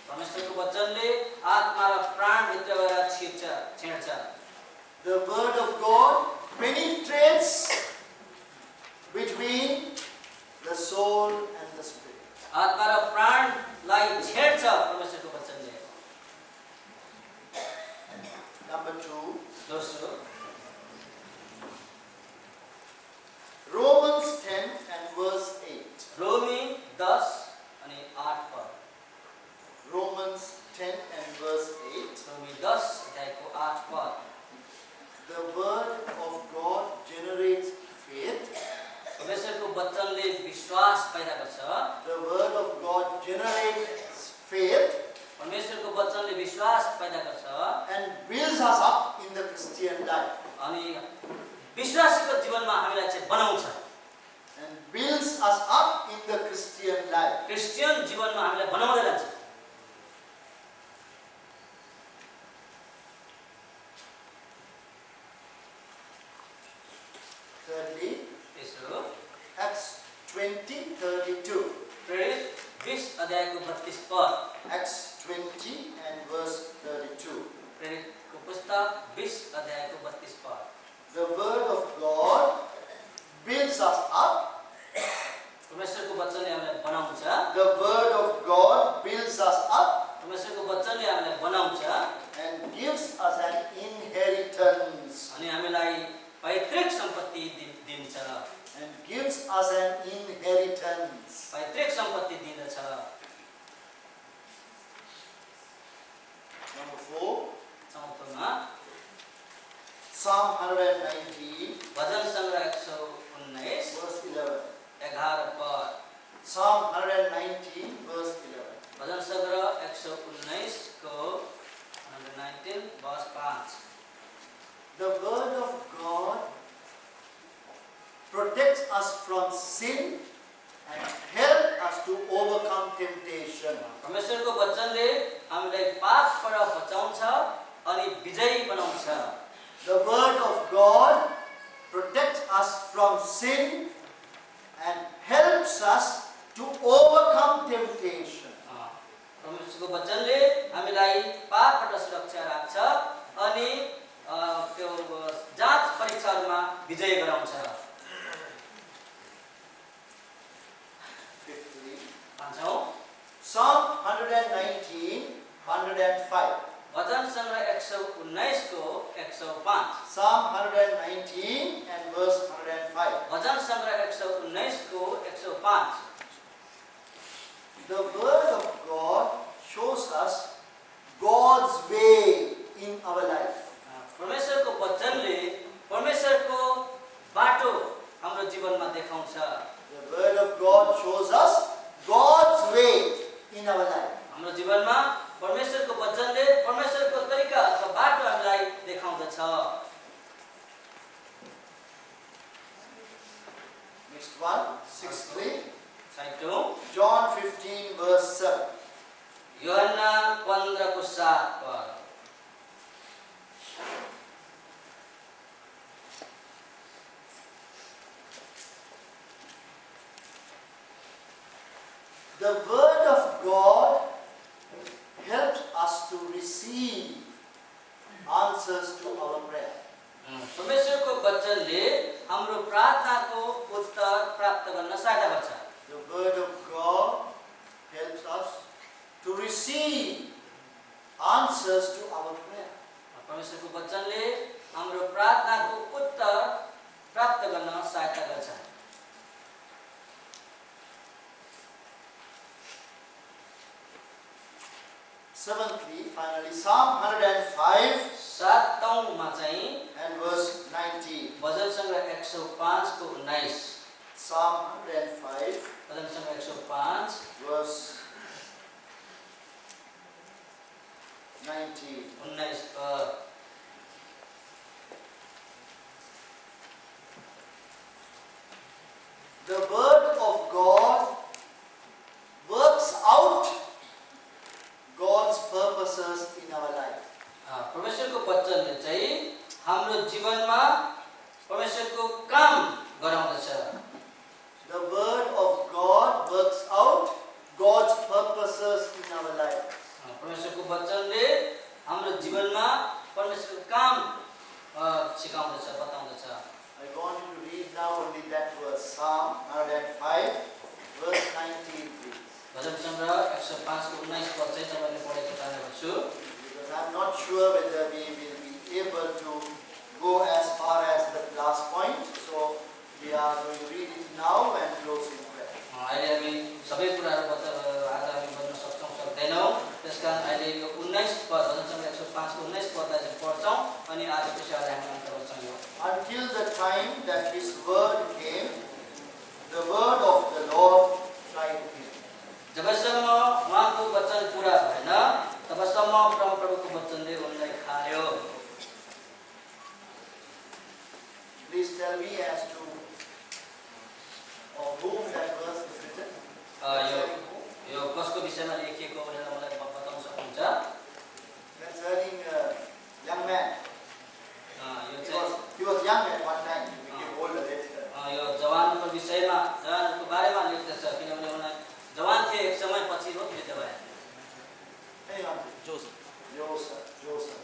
B: परमेश्वरको वचनले आत्मा र प्राण भित्र गएर छेड्छ।
A: The word of God penetrates between the soul and the spirit.
B: आत्मा र प्राणलाई छेड्छ परमेश्वरको वचनले।
A: Number 2.
B: दोस्रो
A: Romans 10 and verse 8.
B: रोमी 10 अनि 8 पद।
A: Romans 10 and verse 8.
B: रोमी 10 अध्यायको 8 पद।
A: The word of God generates
B: विश्वास पैदा गर्छ।
A: The word of God generates faith
B: परमेश्वरको वचनले विश्वास पैदा गर्छ
A: and builds us up in the Christian life.
B: अनि विश्वासीको जीवनमा हामीलाई चाहिँ बनाउँछ।
A: And builds us up in the Christian life.
B: Christian जीवनमा हामीलाई बनाउँदै लान्छ।
A: Thirdly,
B: तेस्रो
A: Acts 20:32.
B: प्रेरित 20 अध्यायको 32 पद।
A: Acts 20 and verse 32.
B: प्रेरितको पुस्तक 20 अध्यायको 32 पद।
A: The word of God builds us up.
B: परमेश्वरको वचनले हामीलाई बनाउँछ।
A: The word of God builds us up
B: परमेश्वरको वचनले हामीलाई बनाउँछ
A: and gives us an inheritance.
B: अनि हामीलाई पैतृक सम्पत्ति दिन्छ।
A: And gives us an inheritance.
B: पैतृक सम्पत्ति दिन्छ।
A: Number 4,
B: चौथोमा
A: Psalm 119,
B: भजन सङ्ग्रह 119
A: verse 11.
B: 11 पद।
A: Psalm 119, verse 11.
B: भजन सङ्ग्रह 119 को 119 verse 5।
A: The word of God protects us from sin and helps us to overcome temptation.
B: परमेश्वरको वचनले हामीलाई पापबाट बचाउँछ अनि विजयी बनाउँछ।
A: The word of God protects us from sin and helps us to overcome temptation.
B: परमेश्वरको वचनले हामीलाई पापबाट सुरक्षा राख्छ अनि त्यो जाँच परीक्षाहरूमा विजय गराउँछ।
A: Fifthly,
B: पाँचौं
A: Psalm 119, 105.
B: भजन सङ्ग्रह 119 को 105।
A: Psalm 119 and verse 105.
B: भजन सङ्ग्रह 119 को 105।
A: The word of God shows us God's way in our life.
B: परमेश्वरको वचनले परमेश्वरको बाटो हाम्रो जीवनमा देखाउँछ।
A: The word of God shows us God's way in our life.
B: हाम्रो जीवनमा परमेश्वरको वचनले परमेश्वरको तरिका अथवा बाटो हामीलाई देखाउँदछ।
A: Next one, sixthly,
B: छैटौं
A: John 15 verse 7.
B: यूहन्ना 15 को 7 पद।
A: The word of God helps us to receive answers to our prayer.
B: परमेश्वरको वचनले हाम्रो प्रार्थनाको उत्तर प्राप्त गर्न सहायता गर्छ।
A: The word of God helps us to receive answers to our prayer.
B: परमेश्वरको वचनले हाम्रो प्रार्थनाको उत्तर प्राप्त गर्न सहायता गर्छ।
A: Seventhly, finally, Psalm 105
B: सातौंमा चाहिँ
A: and verse 19.
B: भजन सङ्ग्रह 105 को 19।
A: Psalm 105
B: भजन सङ्ग्रह 105
A: verse 19.
B: 19 पद।
A: The word of God works out God's purposes in our life.
B: परमेश्वरको वचनले चाहिँ हाम्रो जीवनमा परमेश्वरको काम गराउँदछ।
A: The word of God works out God's purposes in our life.
B: परमेश्वरको वचनले हाम्रो जीवनमा परमेश्वरको काम सिकाउँदछ, बताउँदछ।
A: I want you to read now only that verse, Psalm 105 verse 19, please.
B: भजन सङ्ग्रह 105 को 19 पद चाहिँ तपाईले पढेको चाहन्छु।
A: Because I'm not sure whether we will be able to go as far as the last point, so we are going to read it now and close in prayer.
B: अहिले हामी सबै कुराहरू आज हामी गर्न सक्छौँ सक्दैनौँ, त्यसकारण अहिले यो 19 पद भजन सङ्ग्रह 105 को 19 पदलाई चाहिँ पढ्छौँ अनि आजपछि आज हामी अन्त गर्छौँ।
A: Until the time that His word came, the word of the
B: विषयमा लेखिएको भनेर मलाई बताउन सक्नुहुन्छ?
A: Concerning a young man.
B: यो
A: He
B: चाहिँ
A: was young at one time. He became older later.
B: यो जवानको विषयमा जवानको बारेमा लेख्दछ किनभने उनी जवान थिए एक समय पछि वृद्ध भए।
A: Hang on.
B: Joseph
A: Joseph.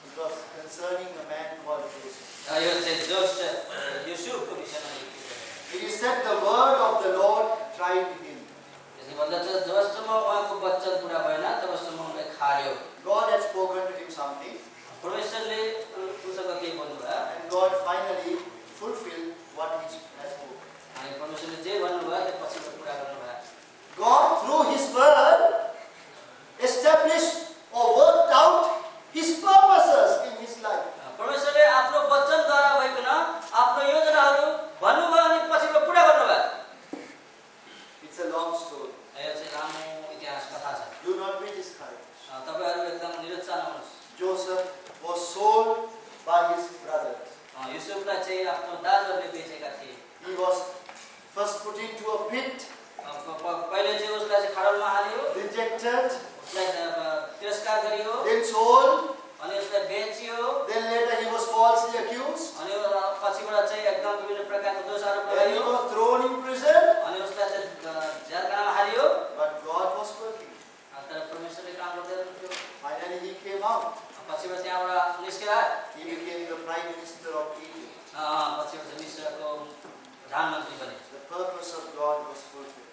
A: It was concerning a man called Joseph.
B: यो चाहिँ जोसेफ युसुफको विषयमा लेखिएको छ।
A: It is said the word of the Lord tried him.
B: यसले भन्दछ जबसम्म उहाँको वचन पूरा भएन तबसम्म उनलाई खार्यो।
A: God had spoken to him something,
B: परमेश्वरले उसँग केही भन्नुभयो
A: and God finally fulfilled what he had spoken.
B: अनि परमेश्वरले जे भन्नुभयो त्यो पछि पूरा गर्नुभयो।
A: God, through his word, established or worked out his purposes in his life.
B: परमेश्वरले आफ्नो वचनद्वारा भइकन आफ्नो योजनाहरू भन्नुभयो अनि पछि पूरा गर्नुभयो।
A: It's a long story.
B: यो चाहिँ लामो इतिहास कथा छ।
A: Do not be discouraged.
B: तपाईहरु एकदम निरुत्साह नहुनुहोस्।
A: Joseph was sold by his brothers.
B: युसुफलाई चाहिँ आफ्नो दाजुहरूले बेचेका थिए।
A: He was first put into a pit,
B: पहिले चाहिँ उसलाई चाहिँ खाडलमा हालियो,
A: rejected,
B: उसलाई तिरस्कार गरियो,
A: then sold,
B: अनि उसलाई बेचियो,
A: then later he was falsely accused,
B: अनि पछिबाट चाहिँ एकदम विभिन्न प्रकारको दोष आरोप
A: then he
B: लगाइयो,
A: was thrown in prison,
B: अनि उसलाई चाहिँ जेलखानामा हालियो।
A: but God was working.
B: तर परमेश्वरले काम गर्दै हुनुहुन्थ्यो।
A: Finally he came out.
B: पछिबाट त्यहाँबाट निस्केर
A: He became the prime minister of Egypt.
B: पछिबाट चाहिँ मिस्रको प्रधानमन्त्री बने।
A: The purpose of God was fulfilled.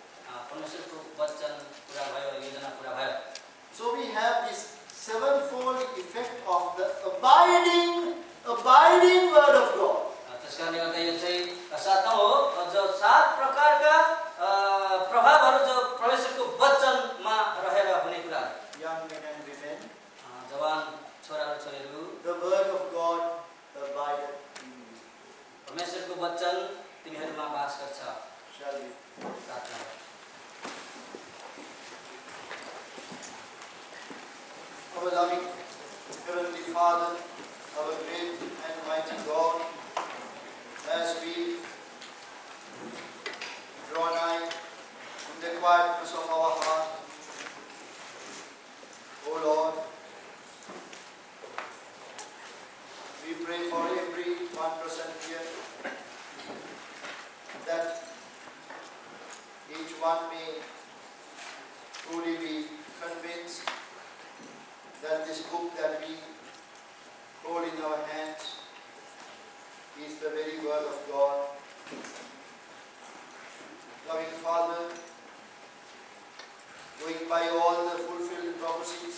B: परमेश्वरको वचन पूरा भयो, योजना पूरा भयो।
A: So we have this sevenfold effect of the abiding word of God.
B: त्यसकारणले गर्दा यो चाहिँ सातौं हो जो सात प्रकारका प्रभावहरू जो परमेश्वरको वचनमा रहेर हुने कुराहरू।
A: Young men and women,
B: जवान छोराहरू छोरीहरू,
A: the word of God abideth in you.
B: परमेश्वरको वचन तिमीहरूमा वास गर्छ।
A: Shall we?
B: प्रार्थना गरौँ।
A: Our loving Heavenly Father, our great and mighty God, as we draw nigh in the quietness of our heart, O Lord, we pray for every one present here that each one may truly be convinced that this book that we hold in our hands is the very word of God. Loving Father, going by all the fulfilled prophecies,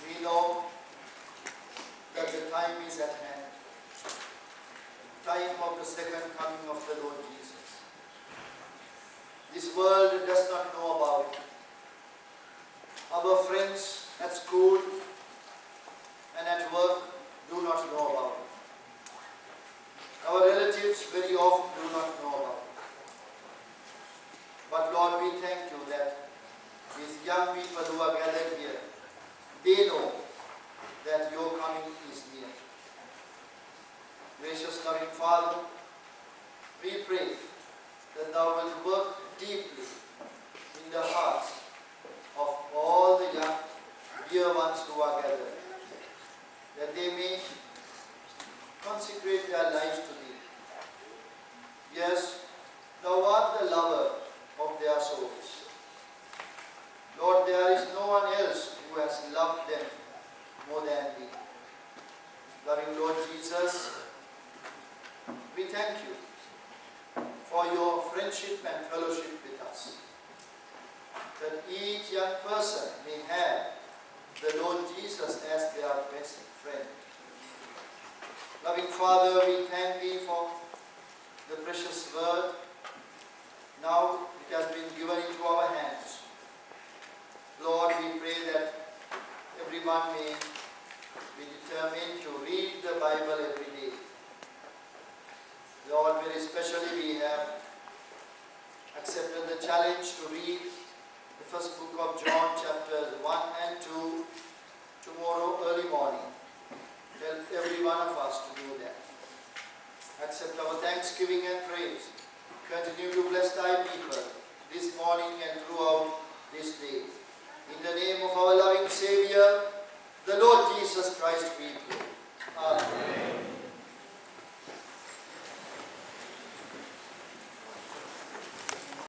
A: we know that the time is at hand. Time of the second coming of the Lord Jesus. This world does not know about it. Our friends at school and at work do not know about it. Our relatives very often do not know about it. But Lord, we thank you that these young people who are gathered here, they know that your coming is near. Gracious loving Father, we pray that thou wilt work deeply in the hearts of all the young dear ones who are gathered, that they may consecrate their lives to thee. Yes, thou art the lover of their souls. Lord, there is no one else who has loved them more than thee. Loving Lord Jesus, we thank you for your friendship and fellowship with us, that each young person may have the Lord Jesus as their best friend. Loving Father, we thank thee for the precious word. Now it has been given into our hands. Lord, we pray that everyone may be determined to read the Bible every day. Lord, very especially we have accepted the challenge to read the first book of John, chapters 1 and 2, tomorrow early morning. Help every one of us to do that. Accept our thanksgiving and praise. Continue to bless thy people this morning Savior, the Lord Jesus Christ, we pray. Amen.